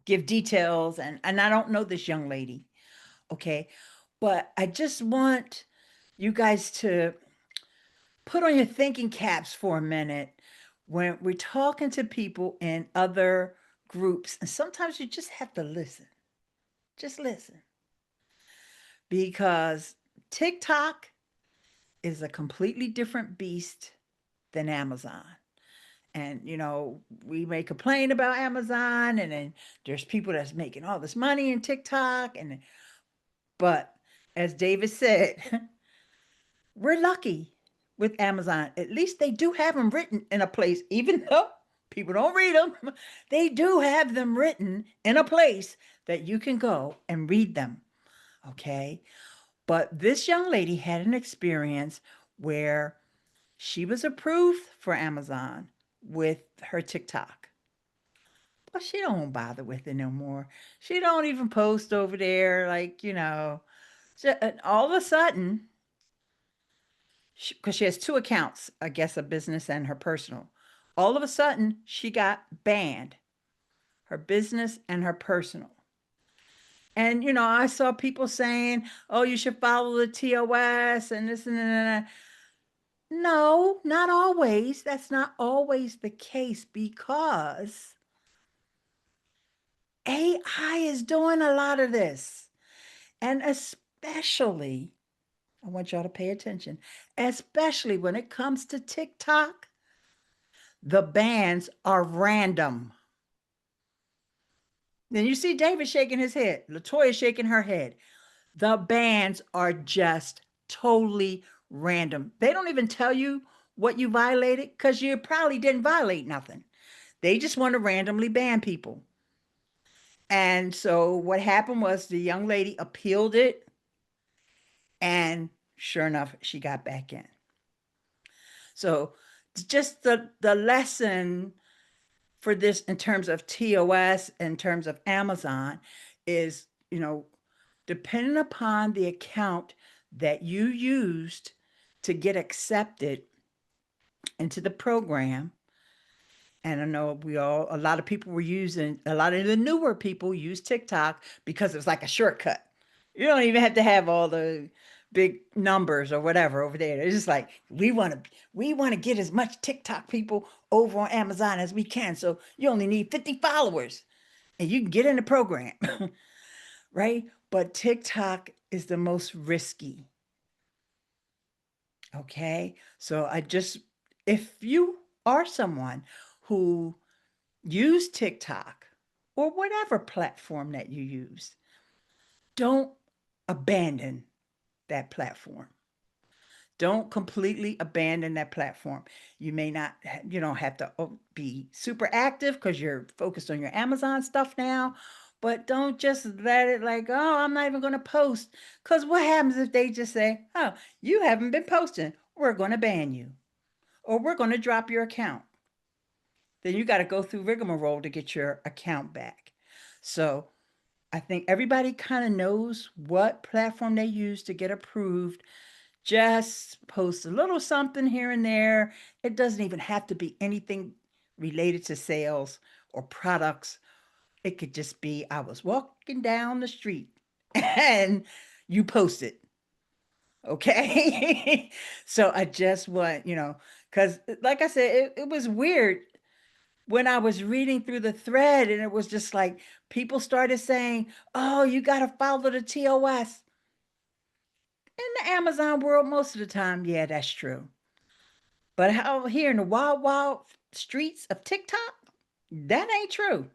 give details. And I don't know this young lady. Okay. But I just want you guys to put on your thinking caps for a minute when we're talking to people in other groups. And sometimes you just have to listen. Just listen. Because TikTok is a completely different beast than Amazon. And we may complain about Amazon, and then there's people that's making all this money in TikTok, but as David said, we're lucky with Amazon. At least they do have them written in a place, even though people don't read them. They do have them written in a place that you can go and read them. Okay. But this young lady had an experience where she was approved for Amazon with her TikTok. But she don't bother with it no more. She don't even post over there like, and all of a sudden, because she has two accounts, I guess a business and her personal. All of a sudden, she got banned, her business and her personal. And I saw people saying, "Oh, you should follow the TOS and this and that." No, not always. That's not always the case because AI is doing a lot of this. And especially I want y'all to pay attention, especially when it comes to TikTok. The bans are random. Then you see David shaking his head, Latoya shaking her head. The bans are just totally random. They don't even tell you what you violated because you probably didn't violate nothing. They just want to randomly ban people. And so what happened was the young lady appealed it, and sure enough, she got back in. So just the lesson for this in terms of TOS, in terms of Amazon, is, depending upon the account that you used to get accepted into the program. And I know a lot of people were using, a lot of the newer people use TikTok because it's like a shortcut. You don't even have to have all the big numbers or whatever over there. It's just like we want to get as much TikTok people over on Amazon as we can. So you only need 50 followers and you can get in the program. Right? But TikTok is the most risky. Okay? So if you are someone who use TikTok or whatever platform that you use, don't abandon that platform. Don't completely abandon that platform. You may not, you don't have to be super active because you're focused on your Amazon stuff now, but don't just let it like, oh, I'm not even going to post. Because what happens if they just say, oh, you haven't been posting? We're going to ban you or we're going to drop your account. Then you got to go through rigmarole to get your account back. So I think everybody kind of knows what platform they use to get approved. Just post a little something here and there. It doesn't even have to be anything related to sales or products. It could just be I was walking down the street and you post it. Okay. So I just want, because like I said, it was weird when I was reading through the thread and it was just like people started saying, oh, you got to follow the TOS. In the Amazon world, most of the time, yeah, that's true. But out here in the wild, wild streets of TikTok, that ain't true.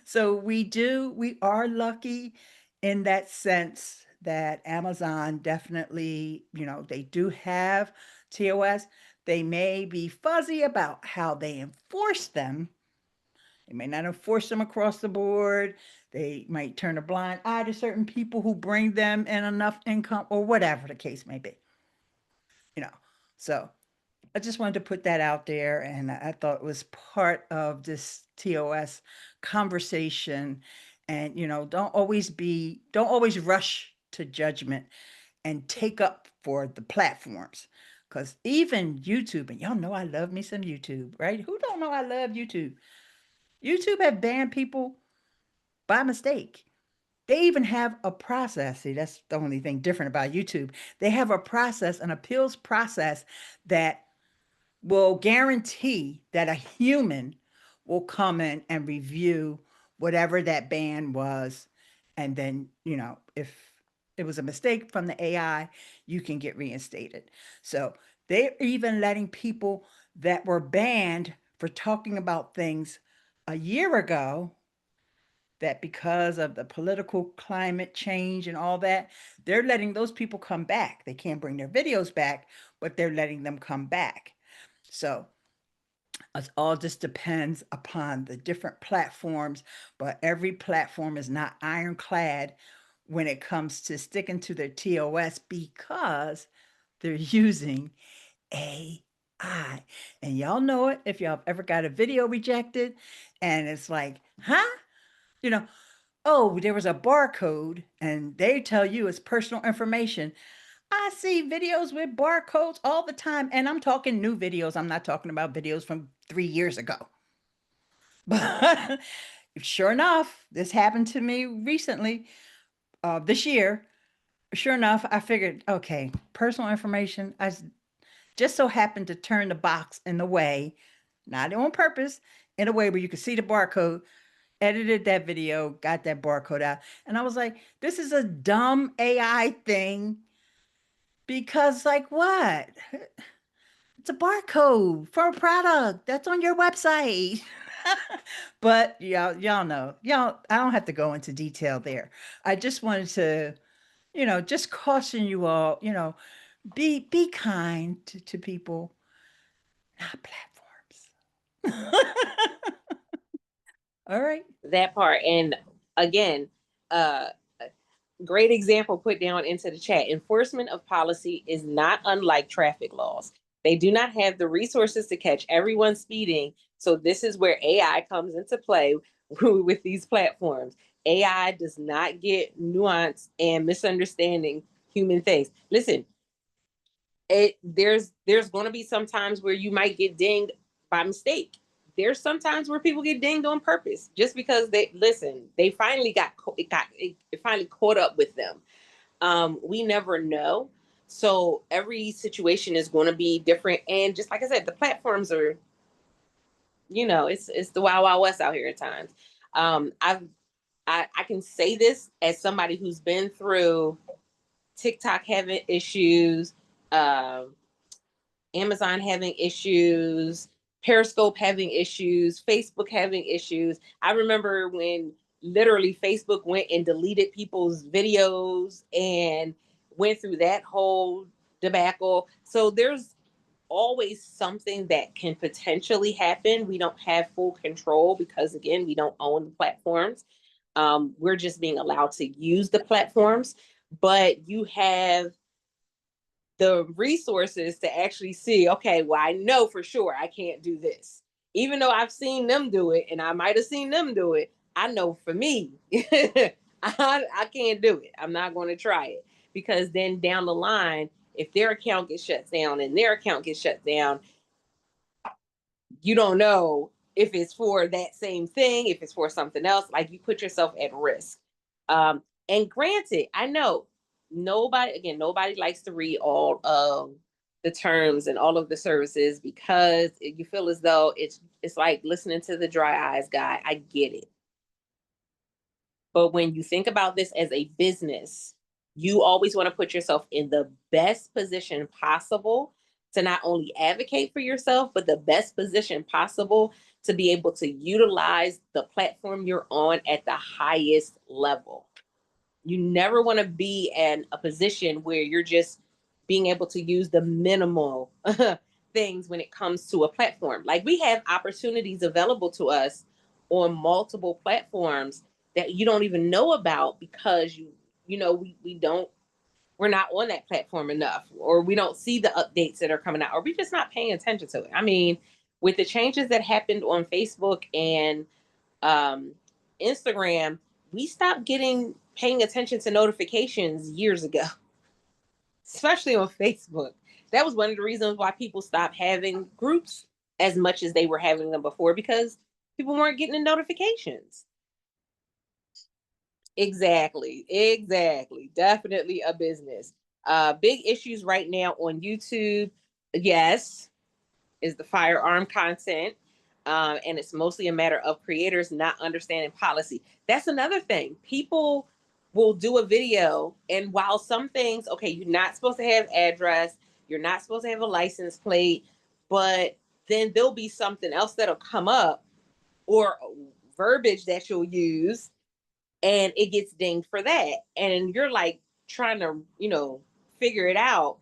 So we are lucky in that sense that Amazon definitely, they do have TOS. They may be fuzzy about how they enforce them. They may not enforce them across the board. They might turn a blind eye to certain people who bring them in enough income or whatever the case may be. You know, so I just wanted to put that out there, and I thought it was part of this TOS conversation. And don't always rush to judgment and take up for the platforms, because even YouTube, and y'all know I love me some YouTube, right? Who don't know I love YouTube? YouTube have banned people by mistake. They even have a process. See, that's the only thing different about YouTube. They have a process, an appeals process that will guarantee that a human will come in and review whatever that ban was. And then, if it was a mistake from the AI, you can get reinstated. So they're even letting people that were banned for talking about things a year ago, that because of the political climate change and all that, they're letting those people come back. They can't bring their videos back, but they're letting them come back. So it all just depends upon the different platforms, but every platform is not ironclad when it comes to sticking to their TOS because they're using AI. And y'all know it if y'all ever got a video rejected and it's like, huh? You know, oh, there was a barcode and they tell you it's personal information. I see videos with barcodes all the time, and I'm talking new videos. I'm not talking about videos from 3 years ago. But sure enough, this happened to me recently, this year. Sure enough, I figured, okay, personal information. I just so happened to turn the box in the way, not on purpose, in a way where you could see the barcode. edited that video, got that barcode out, and I was like, this is a dumb AI thing because, like, what? It's a barcode for a product that's on your website. But y'all know, I don't have to go into detail there. I just wanted to, just caution you all, be kind to people, not platforms. All right. That part. And again, uh, great example put down into the chat. Enforcement of policy is not unlike traffic laws. They do not have the resources to catch everyone speeding. So this is where AI comes into play with these platforms. AI does not get nuance and misunderstanding human things. Listen, there's going to be some times where you might get dinged by mistake. There's sometimes where people get dinged on purpose just because they finally it finally caught up with them. We never know. So every situation is going to be different. And just like I said, the platforms are, it's the wild, wild west out here at times. I can say this as somebody who's been through TikTok having issues, Amazon having issues, Periscope having issues, Facebook having issues. I remember when literally Facebook went and deleted people's videos and went through that whole debacle. So there's always something that can potentially happen. We don't have full control because, again, we don't own the platforms. We're just being allowed to use the platforms, but you have the resources to actually see, okay, well, I know for sure I can't do this. Even though I've seen them do it and I might have seen them do it, I know for me, I can't do it. I'm not going to try it because then down the line, if their account gets shut down and their account gets shut down, you don't know if it's for that same thing, if it's for something else. Like, you put yourself at risk. And granted, I know nobody likes to read all of the terms and all of the services because you feel as though it's like listening to the dry eyes guy. I get it. But when you think about this as a business, you always want to put yourself in the best position possible to not only advocate for yourself, but the best position possible to be able to utilize the platform you're on at the highest level. You never want to be in a position where you're just being able to use the minimal things when it comes to a platform. Like, we have opportunities available to us on multiple platforms that you don't even know about because we're not on that platform enough, or we don't see the updates that are coming out, or we're just not paying attention to it. I mean, with the changes that happened on Facebook and um, Instagram, we stopped paying attention to notifications years ago, especially on Facebook. That was one of the reasons why people stopped having groups as much as they were having them before, because people weren't getting the notifications. Exactly. Definitely a business. Big issues right now on YouTube. Yes, is the firearm content. And it's mostly a matter of creators not understanding policy. That's another thing. People will do a video, and while some things, okay, you're not supposed to have address, you're not supposed to have a license plate, but then there'll be something else that'll come up, or verbiage that you'll use, and it gets dinged for that. And you're like trying to, figure it out.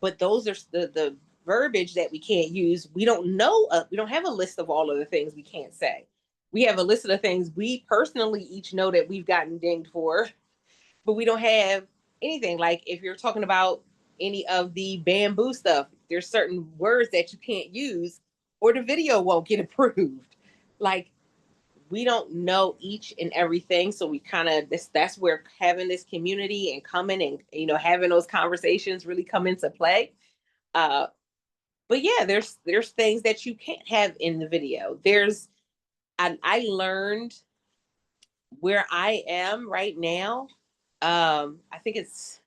But those are the verbiage that we can't use. We don't know. We don't have a list of all of the things we can't say. We have a list of the things we personally each know that we've gotten dinged for, but we don't have anything. Like, if you're talking about any of the bamboo stuff, there's certain words that you can't use, or the video won't get approved. Like, we don't know each and everything, so we kind of that's where having this community and coming and having those conversations really come into play. But yeah, there's things that you can't have in the video. I learned where I am right now. I think it's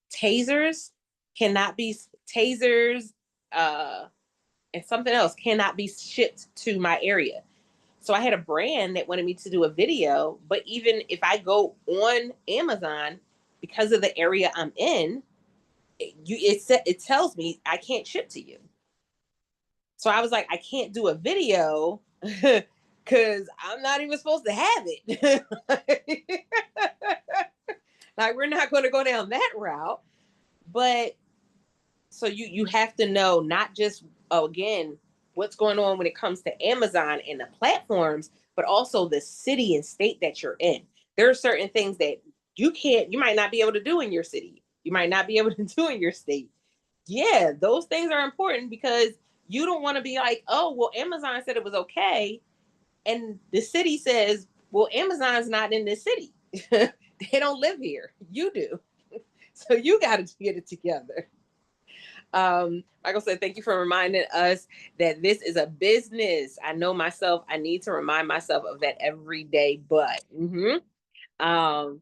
tasers cannot be tasers, and something else cannot be shipped to my area. So I had a brand that wanted me to do a video, but even if I go on Amazon, because of the area I'm in, it tells me I can't ship to you. So I was like, I can't do a video because I'm not even supposed to have it. Like, we're not going to go down that route. But so you have to know not just, again, what's going on when it comes to Amazon and the platforms, but also the city and state that you're in. There are certain things that you might not be able to do in your city. You might not be able to do in your state. Yeah, those things are important because you don't want to be like, oh, well, Amazon said it was okay. And the city says, well, Amazon's not in this city. They don't live here. You do. So you got to get it together. Michael said, thank you for reminding us that this is a business. I know myself. I need to remind myself of that every day. But Andrew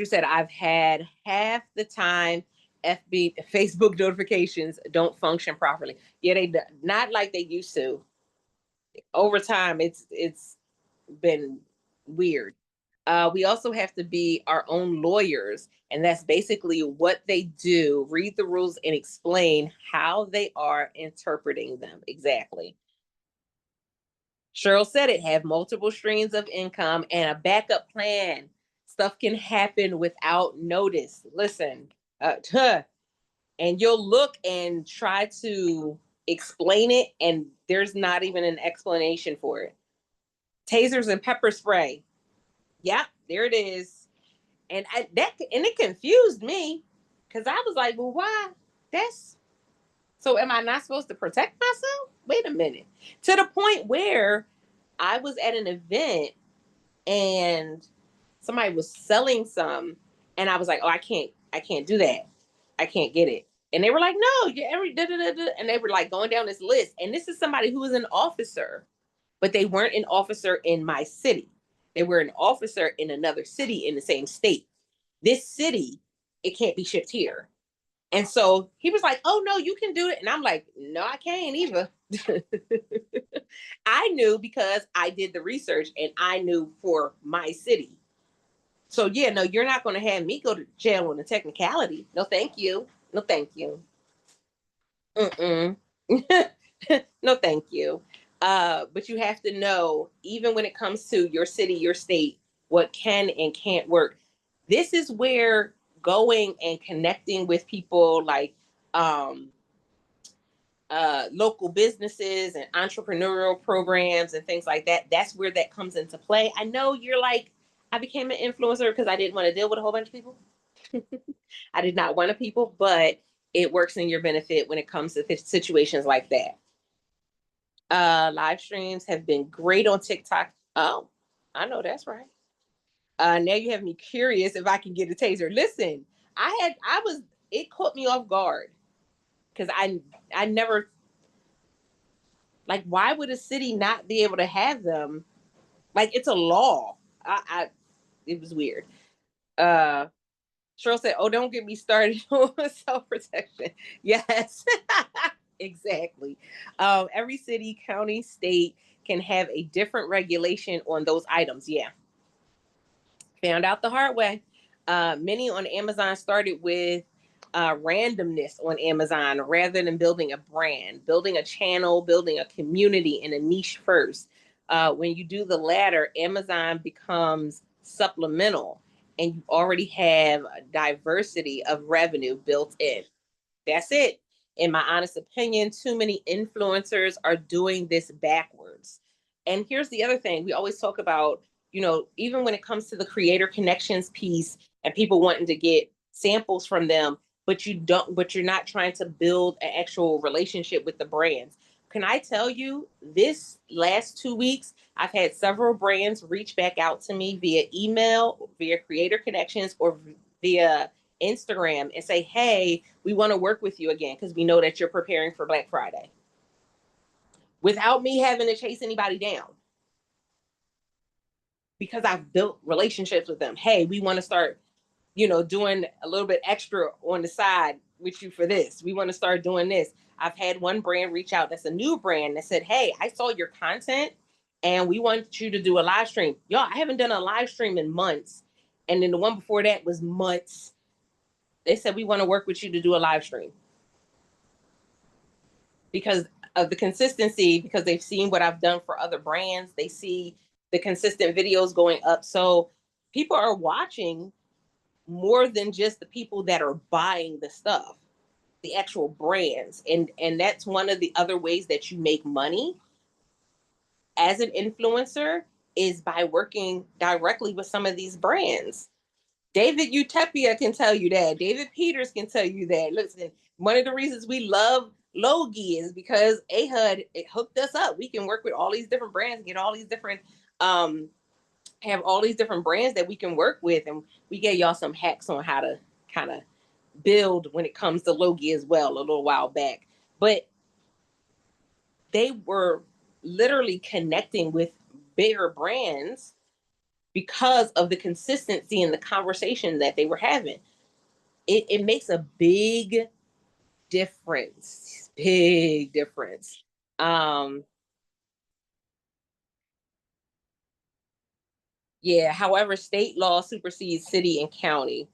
said, I've had half the time Facebook notifications don't function properly. Yeah, they not like they used to. Over time, it's been weird. We also have to be our own lawyers, and that's basically what they do: read the rules and explain how they are interpreting them. Exactly. Cheryl said it: have multiple streams of income and a backup plan. Stuff can happen without notice. Listen, and you'll look and try to explain it, and there's not even an explanation for it. Tasers and pepper spray. Yep, there it is. And it confused me because I was like, well, why? That's so. Am I not supposed to protect myself? Wait a minute. To the point where I was at an event and somebody was selling some, and I was like, oh, I can't do that. I can't get it. And they were like, no, you every da, da, da, da. And they were like going down this list. And this is somebody who was an officer, but they weren't an officer in my city. They were an officer in another city in the same state. This city, it can't be shipped here. And so he was like, oh, no, you can do it. And I'm like, no, I can't either. I knew because I did the research and I knew for my city. So, yeah, no, you're not going to have me go to jail on a technicality. No, thank you. No, thank you. Mm-mm. No, thank you. But you have to know, even when it comes to your city, your state, what can and can't work. This is where going and connecting with people like um, local businesses and entrepreneurial programs and things like that, that's where that comes into play. I know you're like, I became an influencer because I didn't want to deal with a whole bunch of people. I did not want to people, but it works in your benefit when it comes to situations like that. Live streams have been great on TikTok. Oh, I know that's right. Now you have me curious if I can get a taser. Listen, it caught me off guard because I never, like, why would a city not be able to have them? Like, it's a law. It was weird. Cheryl said, oh, don't get me started on self-protection. Yes, exactly. Every city, county, state can have a different regulation on those items. Yeah. Found out the hard way. Many on Amazon started with randomness on Amazon rather than building a brand, building a channel, building a community in a niche first. When you do the latter, Amazon becomes supplemental and you already have a diversity of revenue built in. That's it. In my honest opinion, too many influencers are doing this backwards. And here's the other thing: we always talk about, even when it comes to the creator connections piece and people wanting to get samples from them, but you're not trying to build an actual relationship with the brands. Can I tell you, this last 2 weeks, I've had several brands reach back out to me via email, via Creator Connections, or via Instagram and say, hey, we want to work with you again because we know that you're preparing for Black Friday, without me having to chase anybody down, because I've built relationships with them. Hey, we want to start, doing a little bit extra on the side with you for this. We want to start doing this. I've had one brand reach out that's a new brand that said, hey, I saw your content and we want you to do a live stream. Y'all, I haven't done a live stream in months. And then the one before that was months. They said, we want to work with you to do a live stream. Because of the consistency, because they've seen what I've done for other brands. They see the consistent videos going up. So people are watching more than just the people that are buying the stuff, the actual brands. And that's one of the other ways that you make money as an influencer, is by working directly with some of these brands. David Utepia can tell you that. David Peters can tell you that. Listen, one of the reasons we love Logie is because AHUD, it hooked us up. We can work with all these different brands, get all these different, have all these different brands that we can work with. And we gave y'all some hacks on how to kind of build when it comes to Logie as well a little while back. But they were literally connecting with bigger brands because of the consistency in the conversation that they were having. It makes a big difference. Big difference. Yeah, however, state law supersedes city and county.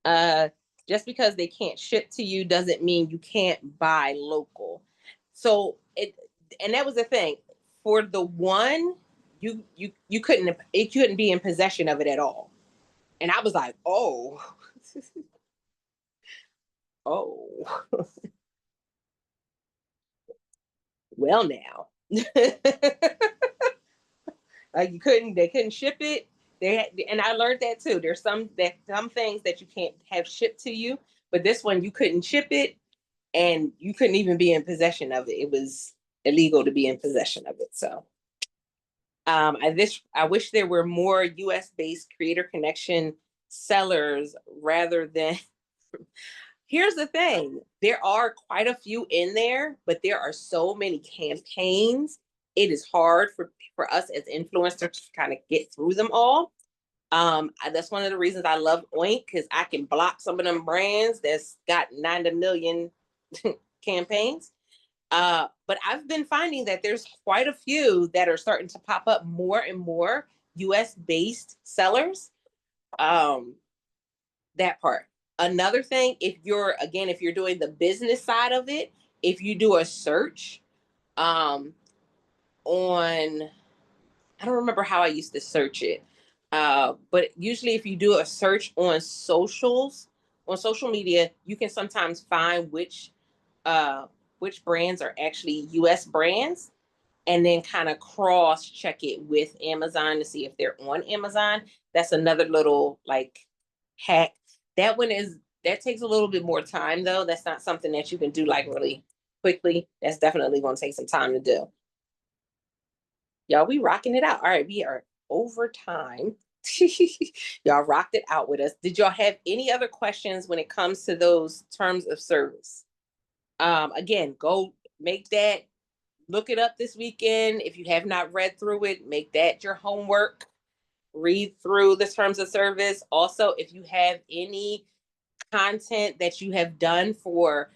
Uh, just because they can't ship to you doesn't mean you can't buy local. So and that was the thing. For the one, you couldn't be in possession of it at all. And I was like, oh, oh, well now. They couldn't ship it. And I learned that too. There's some things that you can't have shipped to you, but this one you couldn't ship it, and you couldn't even be in possession of it. It was illegal to be in possession of it. So I wish there were more US based creator connection sellers rather than here's the thing. There are quite a few in there, but there are so many campaigns. It is hard for us as influencers to kind of get through them all. That's one of the reasons I love Oink, because I can block some of them brands that's got 90 million campaigns. But I've been finding that there's quite a few that are starting to pop up more and more US based sellers. That part. Another thing, if you're doing the business side of it, if you do a search on, I don't remember how I used to search it. But usually if you do a search on social media, you can sometimes find which brands are actually US brands, and then kind of cross check it with Amazon to see if they're on Amazon. That's another little like hack. That takes a little bit more time though. That's not something that you can do like really quickly. That's definitely going to take some time to do. Y'all, we rocking it out. All right, we are over time. Y'all rocked it out with us. Did y'all have any other questions when it comes to those terms of service? Again, go make that, look it up this weekend. If you have not read through it, make that your homework. Read through the terms of service. Also, if you have any content that you have done for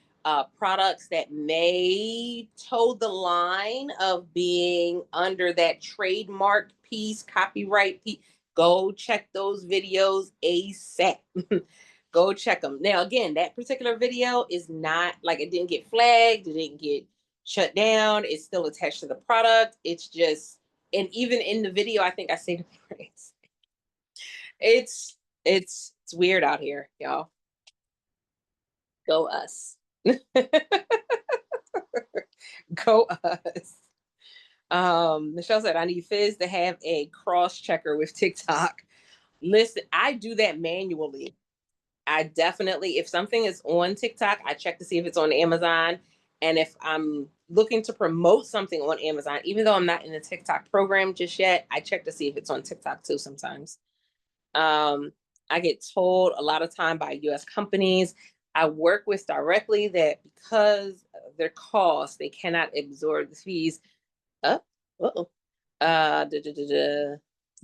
products that may toe the line of being under that trademark piece, copyright piece, go check those videos ASAP. Go check them. Now, again, that particular video is not like, it didn't get flagged, it didn't get shut down. It's still attached to the product. It's just, and even in the video, I think I say the phrase. It's weird out here, y'all. Go us. Go us. Michelle said, I need Fizz to have a cross checker with TikTok. Listen, I do that manually. I definitely, if something is on TikTok, I check to see if it's on Amazon. And if I'm looking to promote something on Amazon, even though I'm not in the TikTok program just yet, I check to see if it's on TikTok too sometimes. I get told a lot of time by US companies I work with directly that because of their costs, they cannot absorb the fees.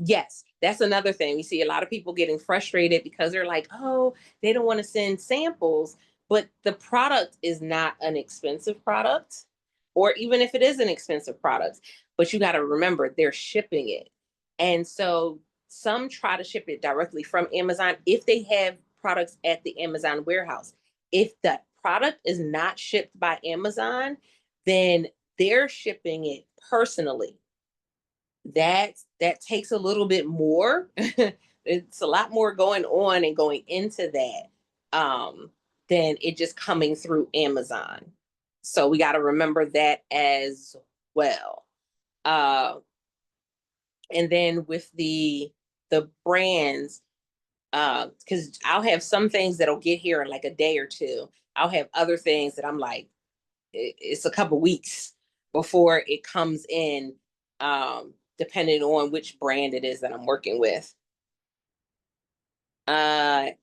Yes, that's another thing. We see a lot of people getting frustrated because they're like, oh, they don't want to send samples, but the product is not an expensive product, or even if it is an expensive product, but you got to remember they're shipping it. And so some try to ship it directly from Amazon if they have products at the Amazon warehouse. If the product is not shipped by Amazon, then they're shipping it personally. That takes a little bit more. It's a lot more going on and going into that than it just coming through Amazon. So we got to remember that as well. And then with the brands, because I'll have some things that'll get here in like a day or two. I'll have other things that I'm like, it's a couple weeks before it comes in, depending on which brand it is that I'm working with. Do,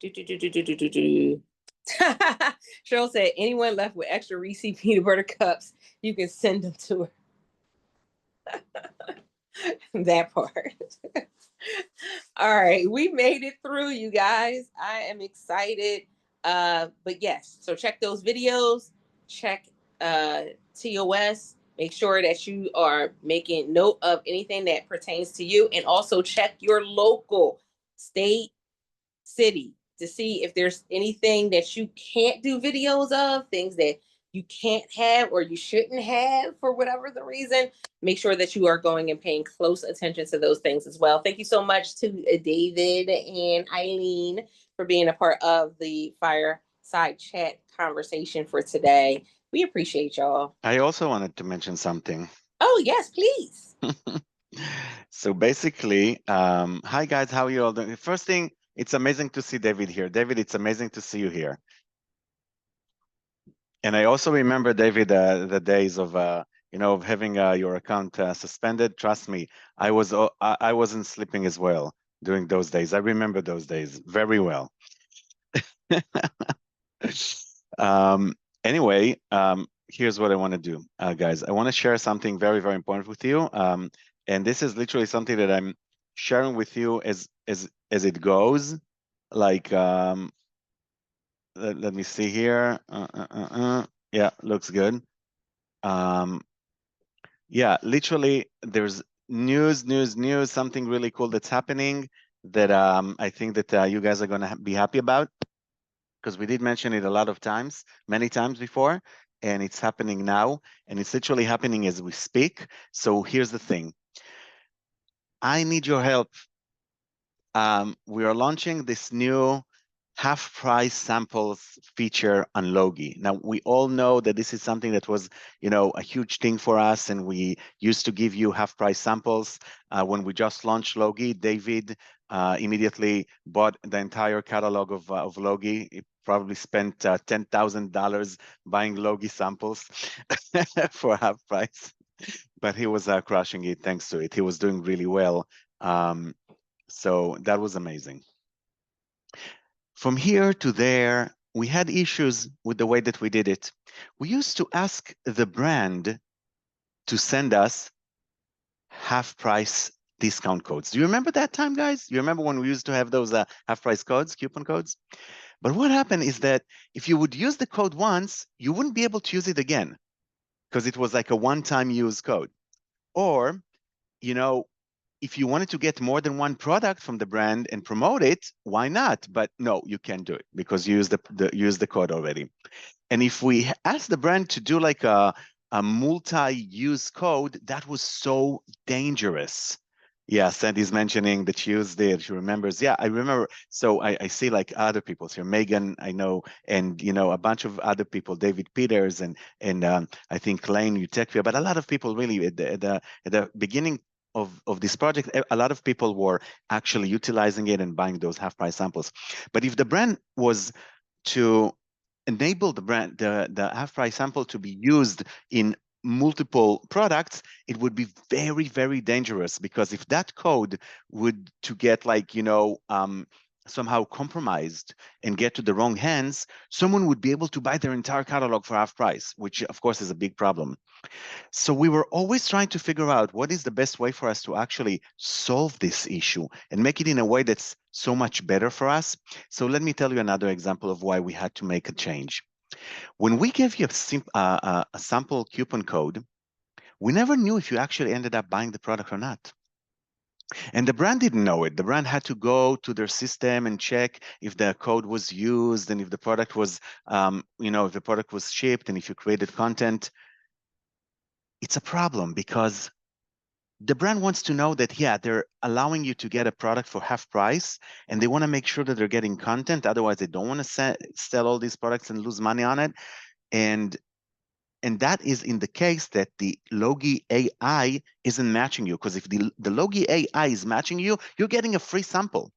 do, do, do, do, do, do, do. Cheryl said, anyone left with extra Reese peanut butter cups, you can send them to her. That part. All right, we made it through, you guys. I am excited. But yes, so check those videos, check TOS, make sure that you are making note of anything that pertains to you, and also check your local state, city, to see if there's anything that you can't do videos of, things that you can't have or you shouldn't have for whatever the reason. Make sure that you are going and paying close attention to those things as well. Thank you so much to David and Eileen for being a part of the fireside chat conversation for today. We appreciate y'all. I also wanted to mention something. Oh, yes, please. So basically, hi guys, how are you all doing? First thing, it's amazing to see David here. David, it's amazing to see you here. And I also remember, David, the days of of having your account suspended. Trust me, I wasn't sleeping as well during those days. I remember those days very well. Anyway, here's what I want to do, guys. I want to share something very, very important with you. And this is literally something that I'm sharing with you as it goes. Like, let me see here. Yeah, looks good. Yeah, literally, there's news, something really cool that's happening that I think that you guys are going to be happy about, because we did mention it a lot of times, many times before, and it's happening now, and it's literally happening as we speak. So here's the thing. I need your help. We are launching this new half-price samples feature on Logi. Now, we all know that this is something that was, a huge thing for us, and we used to give you half-price samples. When we just launched Logi, David immediately bought the entire catalog of Logi. He probably spent $10,000 buying Logi samples for half price, but he was crushing it thanks to it. He was doing really well. So that was amazing. From here to there, we had issues with the way that we did it. We used to ask the brand to send us half-price discount codes. Do you remember that time, guys? You remember when we used to have those half-price codes, coupon codes? But what happened is that if you would use the code once, you wouldn't be able to use it again because it was like a one-time use code. Or, if you wanted to get more than one product from the brand and promote it, why not? But no, you can't do it because you use the code already. And if we ask the brand to do like a multi-use code, that was so dangerous. Yeah, Sandy's mentioning that she used it. She remembers. Yeah, I remember. So I see like other people here, Megan, I know, and a bunch of other people, David Peters and I think Lane Utechvia, but a lot of people really at the beginning of this project, a lot of people were actually utilizing it and buying those half-price samples. But if the brand was to enable the half-price sample to be used in multiple products, it would be very, very dangerous, because if that code would to get like, somehow compromised and get to the wrong hands, someone would be able to buy their entire catalog for half price, which of course is a big problem. So we were always trying to figure out what is the best way for us to actually solve this issue and make it in a way that's so much better for us. So let me tell you another example of why we had to make a change. When we gave you a sample coupon code, we never knew if you actually ended up buying the product or not. And the brand didn't know it. The brand had to go to their system and check if the code was used and if the product was, if the product was shipped and if you created content. It's a problem because the brand wants to know that, yeah, they're allowing you to get a product for half price and they want to make sure that they're getting content. Otherwise, they don't want to sell all these products and lose money on it. And that is in the case that the Logi AI isn't matching you, because if the Logi AI is matching you, you're getting a free sample.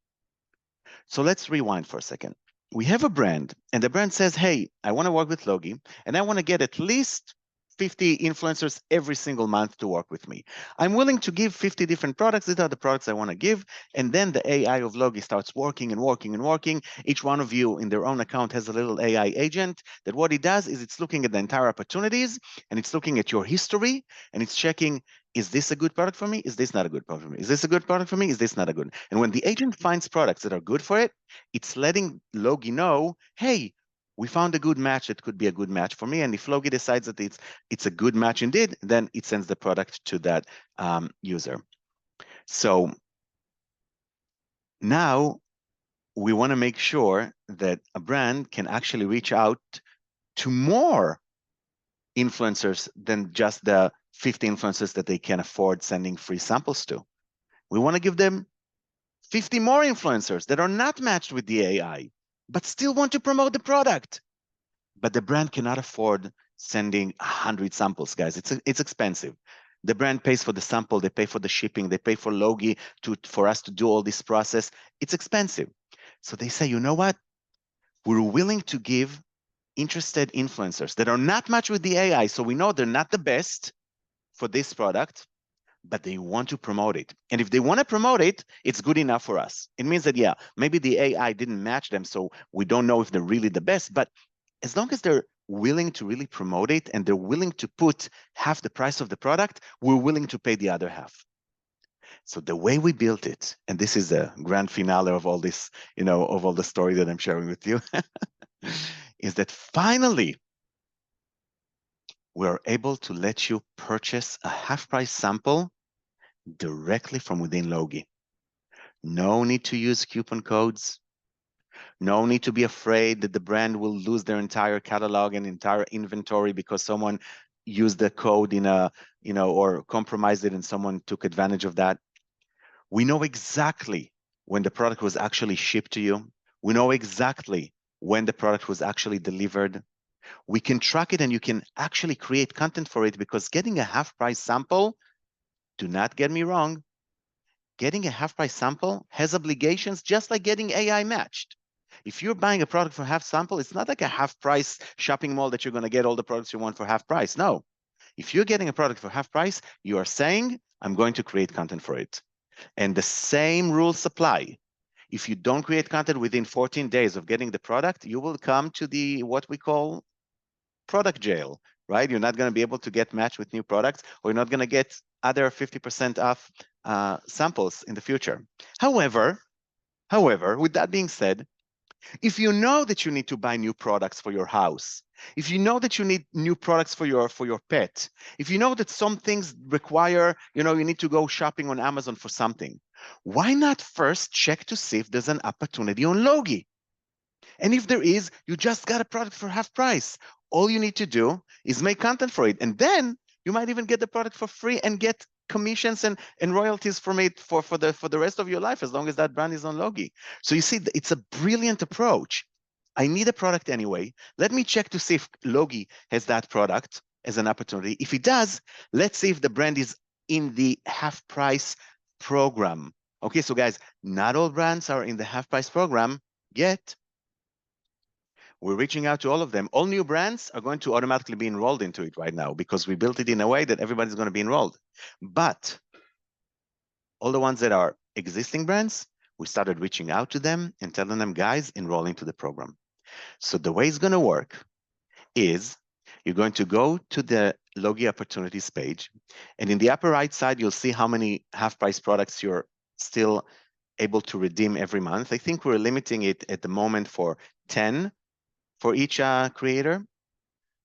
So let's rewind for a second. We have a brand, and the brand says, hey, I want to work with Logi, and I want to get at least 50 influencers every single month to work with me. I'm willing to give 50 different products. These are the products I want to give. And then the AI of Logi starts working and working and working. Each one of you in their own account has a little AI agent that what it does is it's looking at the entire opportunities and it's looking at your history and it's checking, is this a good product for me? Is this not a good product for me? Is this a good product for me? Is this not a good? And when the agent finds products that are good for it, it's letting Logi know, hey, we found a good match that could be a good match for me. And if Logi decides that it's a good match indeed, then it sends the product to that user. So now we want to make sure that a brand can actually reach out to more influencers than just the 50 influencers that they can afford sending free samples to. We want to give them 50 more influencers that are not matched with the AI, but still want to promote the product. But the brand cannot afford sending 100 samples, guys. It's expensive. The brand pays for the sample, they pay for the shipping, they pay for Logi for us to do all this process. It's expensive. So they say, you know what? We're willing to give interested influencers that are not matched with the AI, so we know they're not the best for this product, but they want to promote it. And if they want to promote it, it's good enough for us. It means that, yeah, maybe the AI didn't match them, so we don't know if they're really the best, but as long as they're willing to really promote it and they're willing to put half the price of the product, we're willing to pay the other half. So the way we built it, and this is the grand finale of all this, of all the story that I'm sharing with you, is that finally, we're able to let you purchase a half-price sample directly from within Logi. No need to use coupon codes. No need to be afraid that the brand will lose their entire catalog and entire inventory because someone used the code in a, or compromised it and someone took advantage of that. We know exactly when the product was actually shipped to you. We know exactly when the product was actually delivered. We can track it and you can actually create content for it, because getting a half-price sample, do not get me wrong, getting a half-price sample has obligations just like getting AI matched. If you're buying a product for half sample, it's not like a half-price shopping mall that you're going to get all the products you want for half price. No. If you're getting a product for half price, you are saying, I'm going to create content for it. And the same rules apply. If you don't create content within 14 days of getting the product, you will come to the what we call product jail, right? You're not going to be able to get matched with new products, or you're not going to get other 50% off samples in the future. However, with that being said, if you know that you need to buy new products for your house, if you know that you need new products for your pet, if you know that some things require, you need to go shopping on Amazon for something, why not first check to see if there's an opportunity on Logi? And if there is, you just got a product for half price. All you need to do is make content for it. And then you might even get the product for free and get commissions and royalties from it for the rest of your life, as long as that brand is on Logi. So you see, it's a brilliant approach. I need a product anyway. Let me check to see if Logi has that product as an opportunity. If it does, let's see if the brand is in the half price program. Okay, so guys, not all brands are in the half price program yet. We're reaching out to all of them. All new brands are going to automatically be enrolled into it right now, because we built it in a way that everybody's going to be enrolled. But all the ones that are existing brands, we started reaching out to them and telling them, guys, enroll into the program. So the way it's going to work is you're going to go to the Logi opportunities page, and in the upper right side, you'll see how many half-price products you're still able to redeem every month. I think we're limiting it at the moment for 10 for each creator.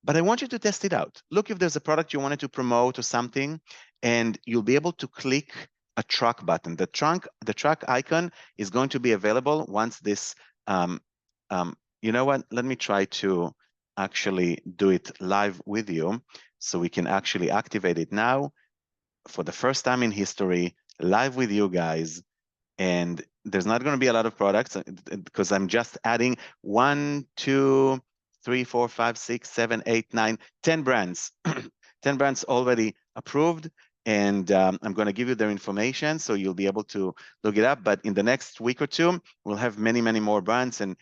But I want you to test it out. Look if there's a product you wanted to promote or something, and you'll be able to click a track button. The track icon is going to be available once this, you know what, let me try to actually do it live with you so we can actually activate it now for the first time in history, live with you guys. And there's not going to be a lot of products because I'm just adding 1, 2, 3, 4, 5, 6, 7, 8, 9, 10 brands. 10 brands already approved. And I'm going to give you their information so you'll be able to look it up. But in the next week or two, we'll have many, many more brands and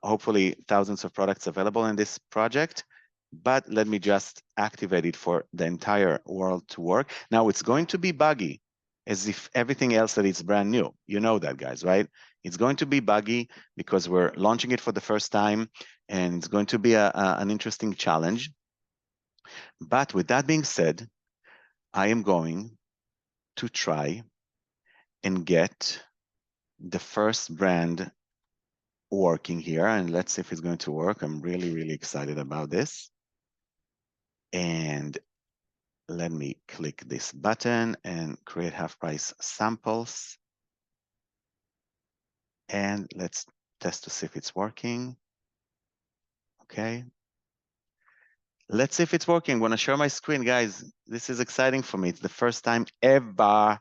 hopefully thousands of products available in this project. But let me just activate it for the entire world to work. Now it's going to be buggy, as if everything else that is brand new. You know that, guys, right? It's going to be buggy because we're launching it for the first time, and it's going to be an interesting challenge. But with that being said, I am going to try and get the first brand working here, and let's see if it's going to work. I'm really, really excited about this. And let me click this button and create half price samples. And let's test to see if it's working. Okay. Let's see if it's working. I want to share my screen, guys. This is exciting for me. It's the first time ever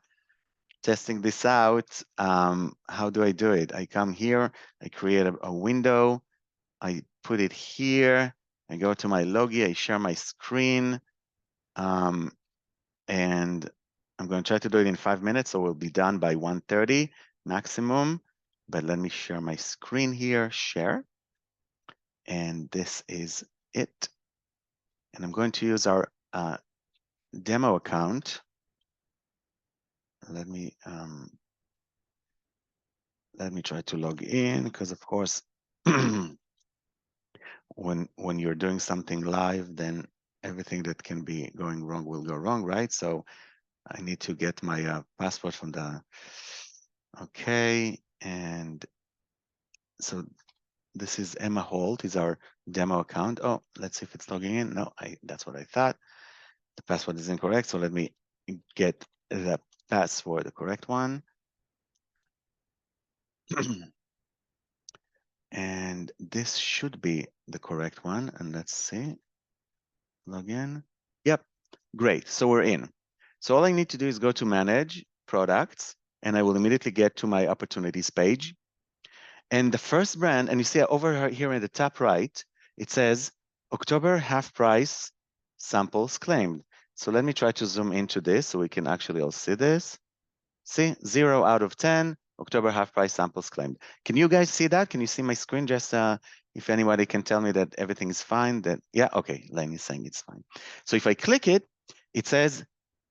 testing this out. How do I do it? I come here, I create a window, I put it here, I go to my Logi, I share my screen, and I'm going to try to do it in 5 minutes, so we'll be done by 1:30 maximum. But let me share my screen here, share. And this is it. And I'm going to use our demo account. Let me try to log in, because of course, when you're doing something live, then everything that can be going wrong will go wrong, right? So I need to get my password from the, okay. And so this is Emma Holt, is our demo account. Oh, let's see if it's logging in. No, that's what I thought. The password is incorrect, so let me get the password, the correct one. And this should be the correct one. And let's see, log in. Yep, great, so we're in. So all I need to do is go to manage products, and I will immediately get to my opportunities page. And the first brand, and you see over here in the top right, it says October half price samples claimed. So let me try to zoom into this so we can actually all see this. See, 0 out of 10, October half price samples claimed. Can you guys see that? Can you see my screen? Just if anybody can tell me that everything is fine, that, yeah, okay, Lane is saying it's fine. So if I click it, it says,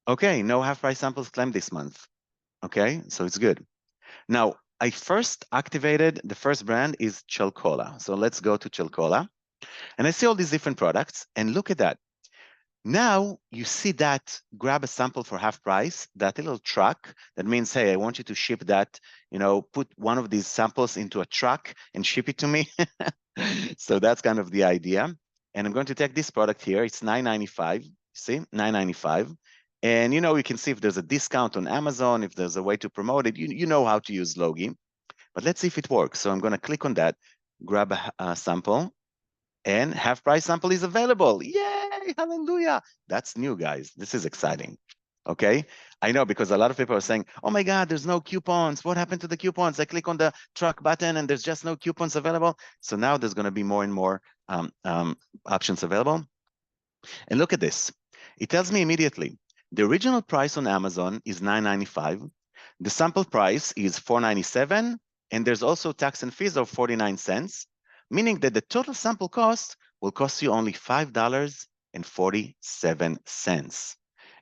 okay, no half price samples claimed this month. Okay, so it's good. Now, I first activated, the first brand is Chelcola. So let's go to Chelcola. And I see all these different products, and look at that. Now you see that grab a sample for half price, that little truck, that means, hey, I want you to ship that, put one of these samples into a truck and ship it to me. So that's kind of the idea. And I'm going to take this product here. It's $9.95, see, $9.95. And you can see if there's a discount on Amazon, if there's a way to promote it, you know how to use Logi. But let's see if it works. So I'm going to click on that, grab a sample, and half price sample is available. Yay, hallelujah. That's new, guys. This is exciting. Okay, I know, because a lot of people are saying, oh my God, there's no coupons. What happened to the coupons? I click on the truck button and there's just no coupons available. So now there's going to be more and more options available. And look at this. It tells me immediately, the original price on Amazon is $9.95. The sample price is $4.97. And there's also tax and fees of 49 cents, meaning that the total sample cost will cost you only $5.47.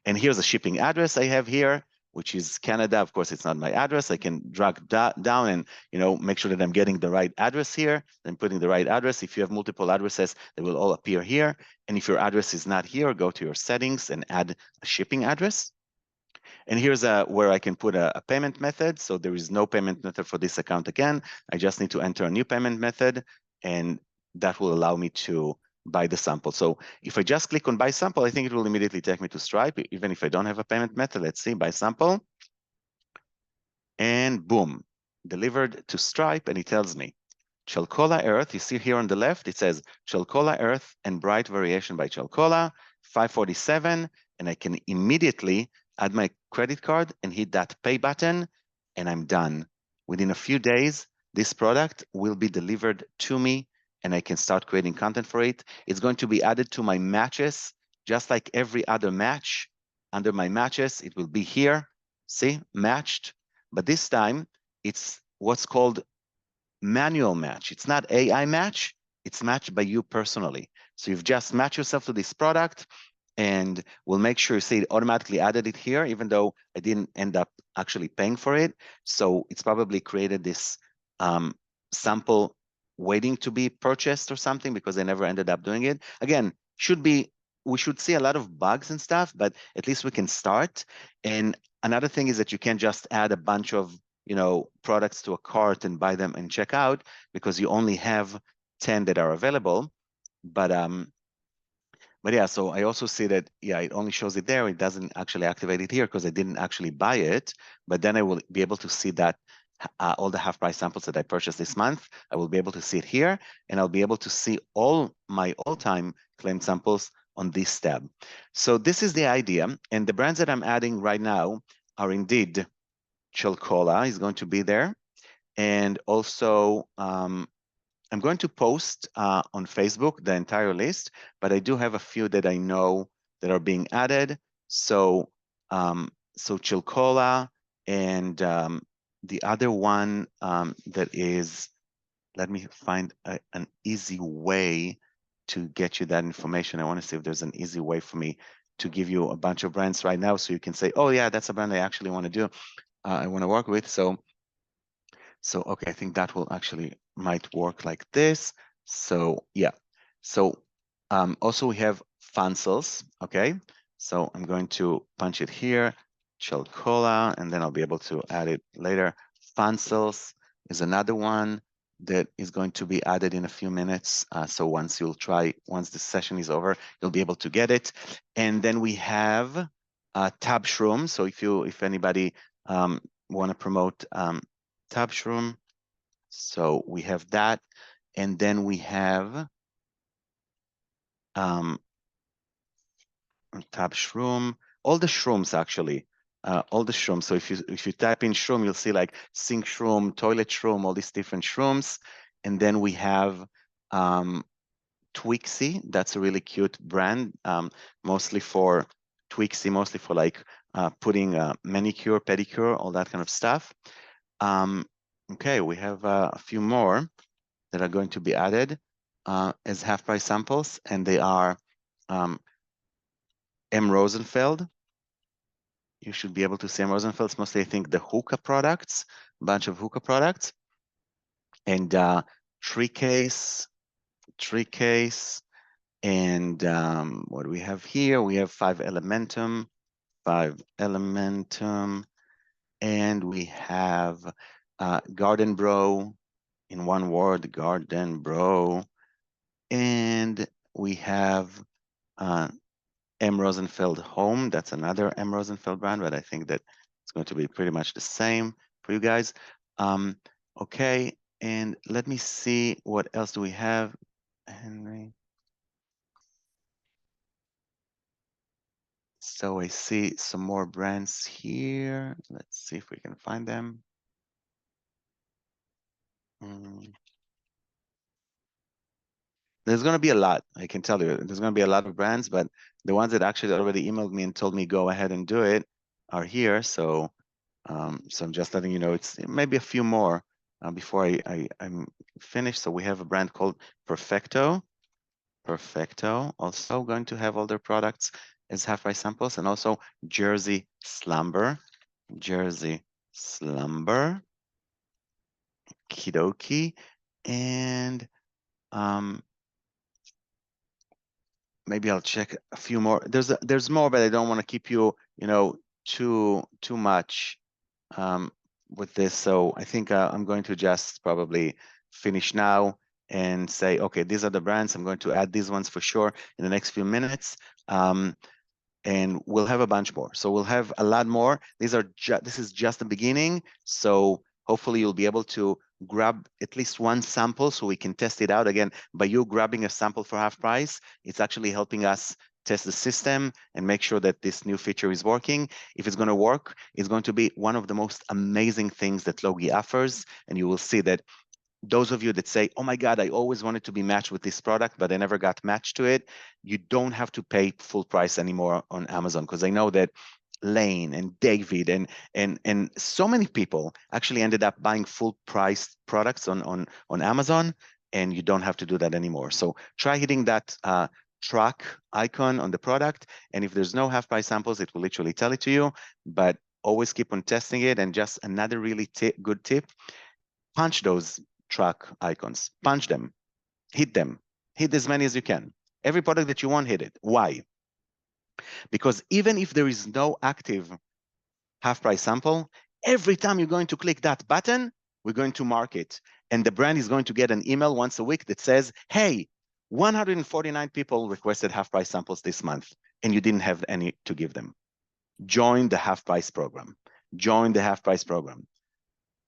And here's a shipping address I have here, which is Canada. Of course, it's not my address. I can drag down and make sure that I'm getting the right address here, then putting the right address. If you have multiple addresses, they will all appear here. And if your address is not here, go to your settings and add a shipping address. And here's where I can put a payment method. So there is no payment method for this account again. I just need to enter a new payment method and that will allow me to buy the sample. So if I just click on buy sample, I think it will immediately take me to Stripe, even if I don't have a payment method. Let's see, buy sample. And boom, delivered to Stripe, and it tells me Chalcola Earth. You see here on the left, it says Chalcola Earth and Bright Variation by Chalcola, 547, and I can immediately add my credit card and hit that pay button, and I'm done. Within a few days, this product will be delivered to me, and I can start creating content for it. It's going to be added to my matches, just like every other match. Under my matches, it will be here. See, matched. But this time, it's what's called manual match. It's not AI match, it's matched by you personally. So you've just matched yourself to this product, and we'll make sure you see it automatically added it here, even though I didn't end up actually paying for it. So it's probably created this sample waiting to be purchased or something, because I never ended up doing it. Again, we should see a lot of bugs and stuff, but at least we can start. And another thing is that you can't just add a bunch of products to a cart and buy them and check out, because you only have 10 that are available. But yeah, so I also see that, yeah, it only shows it there. It doesn't actually activate it here because I didn't actually buy it. But then I will be able to see that all the half price samples that I purchased this month, I will be able to see it here, and I'll be able to see all my all-time claimed samples on this tab. So this is the idea. And the brands that I'm adding right now are indeed Chalcola is going to be there. And also, I'm going to post on Facebook the entire list, but I do have a few that I know that are being added. So, Chalcola, and the other one that is, let me find an easy way to get you that information. I want to see if there's an easy way for me to give you a bunch of brands right now, so you can say, oh yeah, that's a brand I actually want to do. I want to work with. So okay, I think that will actually might work like this. So yeah. So also we have Fansels. Okay. So I'm going to punch it here, Chalcola, and then I'll be able to add it later. Fansels is another one that is going to be added in a few minutes. So once the session is over, you'll be able to get it. And then we have Tab Shroom. So if anybody want to promote Tab Shroom, so we have that, and then we have Tab Shroom, all the shrooms actually, all the shrooms. So if you type in shroom, you'll see like sink shroom, toilet shroom, all these different shrooms, and then we have Twixie. That's a really cute brand, mostly for Twixie, mostly for like putting manicure, pedicure, all that kind of stuff. Okay, we have a few more that are going to be added as half price samples, and they are M. Rosenfeld. You should be able to see M. Rosenfeld. It's mostly, I think, the hookah products, a bunch of hookah products, and tree case, and what do we have here? We have 5 Elementum, and we have Garden Bro, in one word, Garden Bro, and we have M. Rosenfeld Home. That's another M. Rosenfeld brand, but I think that it's going to be pretty much the same for you guys. Okay, and let me see, what else do we have, Henry? So I see some more brands here. Let's see if we can find them. There's going to be a lot, I can tell you. There's going to be a lot of brands, but the ones that actually already emailed me and told me go ahead and do it are here. So, so I'm just letting you know, it's maybe a few more before I'm finished. So we have a brand called Perfecto. Perfecto also going to have all their products as half price samples, and also Jersey Slumber. Jersey Slumber. Kidoki. And maybe I'll check a few more. There's more, but I don't want to keep you, too much with this. So I think I'm going to just probably finish now. and say, okay, these are the brands. I'm going to add these ones for sure in the next few minutes. And we'll have a bunch more. So we'll have a lot more. This is just the beginning. So hopefully you'll be able to grab at least one sample so we can test it out. Again, by you grabbing a sample for half price, it's actually helping us test the system and make sure that this new feature is working. If it's going to work, it's going to be one of the most amazing things that Logi offers. And you will see that those of you that say, oh my God, I always wanted to be matched with this product, but I never got matched to it, you don't have to pay full price anymore on Amazon. Because I know that Lane and David and so many people actually ended up buying full price products on Amazon, and you don't have to do that anymore. So try hitting that track icon on the product. And if there's no half price samples, it will literally tell it to you, but always keep on testing it. And just another really good tip, punch those track icons, punch them, hit as many as you can. Every product that you want, hit it. Why? Because even if there is no active half price sample, every time you're going to click that button, we're going to mark it. And the brand is going to get an email once a week that says, hey, 149 people requested half price samples this month, and you didn't have any to give them. Join the half price program. Join the half price program.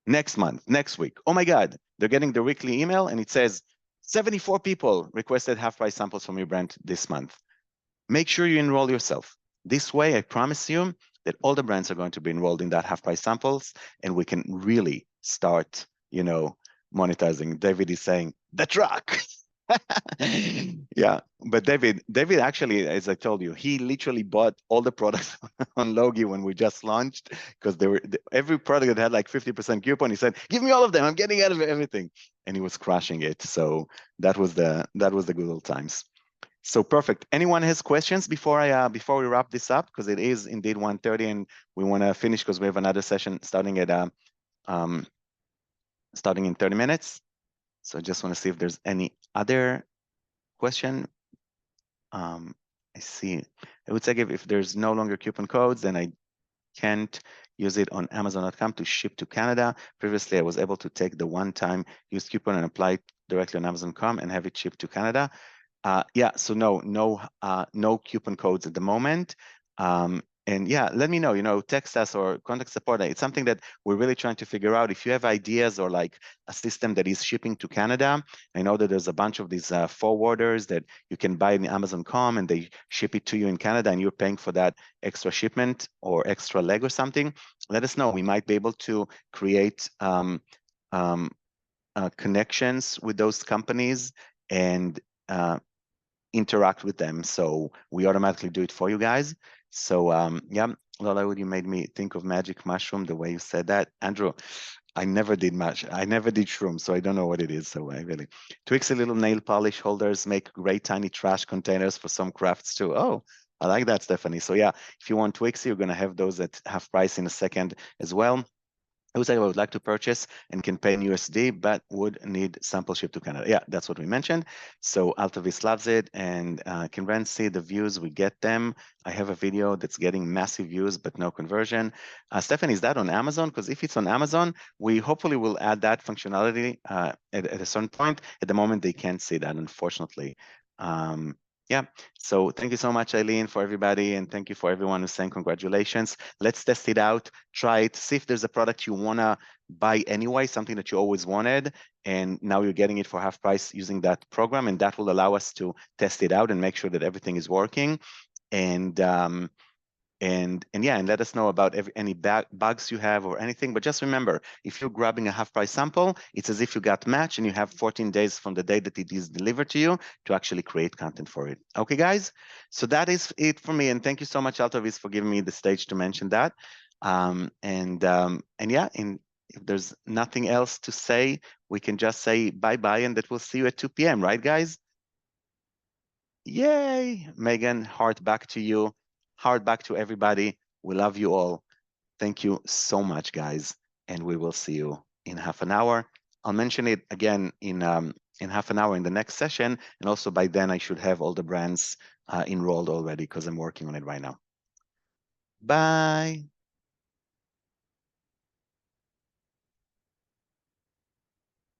Next month, next week, oh my God, they're getting the weekly email and it says 74 people requested half price samples from your brand this month. Make sure you enroll yourself. This way, I promise you that all the brands are going to be enrolled in that half price samples, and we can really start, monetizing. David is saying the truck. Yeah, but David actually, as I told you, he literally bought all the products on Logi when we just launched, because every product that had like 50% coupon, he said, give me all of them, I'm getting out of everything, and he was crushing it. So that was the good old times. So perfect. Anyone has questions before we wrap this up, because it is indeed 1:30 and we want to finish because we have another session starting in 30 minutes. So I just want to see if there's any other question. I see. I would say if there's no longer coupon codes, then I can't use it on Amazon.com to ship to Canada. Previously, I was able to take the one-time used coupon and apply it directly on Amazon.com and have it shipped to Canada. Yeah, so no coupon codes at the moment. And yeah, let me know, text us or contact support. It's something that we're really trying to figure out. If you have ideas or like a system that is shipping to Canada, I know that there's a bunch of these forwarders that you can buy in Amazon.com and they ship it to you in Canada and you're paying for that extra shipment or extra leg or something. Let us know. We might be able to create connections with those companies and interact with them, so we automatically do it for you guys. So yeah, Lola, you made me think of magic mushroom the way you said that. Andrew, I never did shrooms, so I don't know what it is. So I really Twixy little nail polish holders make great tiny trash containers for some crafts too. Oh, I like that, Stephanie. So yeah, if you want Twixy, you're gonna have those at half price in a second as well. I would say I would like to purchase and can pay in USD, but would need sample ship to Canada. Yeah, that's what we mentioned. So Altavis loves it, and can Ren see the views? We get them. I have a video that's getting massive views, but no conversion. Stephanie, is that on Amazon? Because if it's on Amazon, we hopefully will add that functionality at a certain point. At the moment, they can't see that, unfortunately. Yeah, so thank you so much, Eileen, for everybody, and thank you for everyone who's saying congratulations. Let's test it out, try it, see if there's a product you want to buy anyway, something that you always wanted, and now you're getting it for half price using that program, and that will allow us to test it out and make sure that everything is working. And yeah, and let us know about any bugs you have or anything. But just remember, if you're grabbing a half price sample, it's as if you got matched and you have 14 days from the day that it is delivered to you to actually create content for it. Okay, guys? So that is it for me. And thank you so much, Altavis, for giving me the stage to mention that. And yeah, if there's nothing else to say, we can just say bye-bye and that we'll see you at 2 p.m., right, guys? Yay! Megan, heart back to you. Heart back to everybody. We love you all. Thank you so much, guys. And we will see you in half an hour. I'll mention it again in half an hour in the next session. And also by then, I should have all the brands enrolled already because I'm working on it right now. Bye.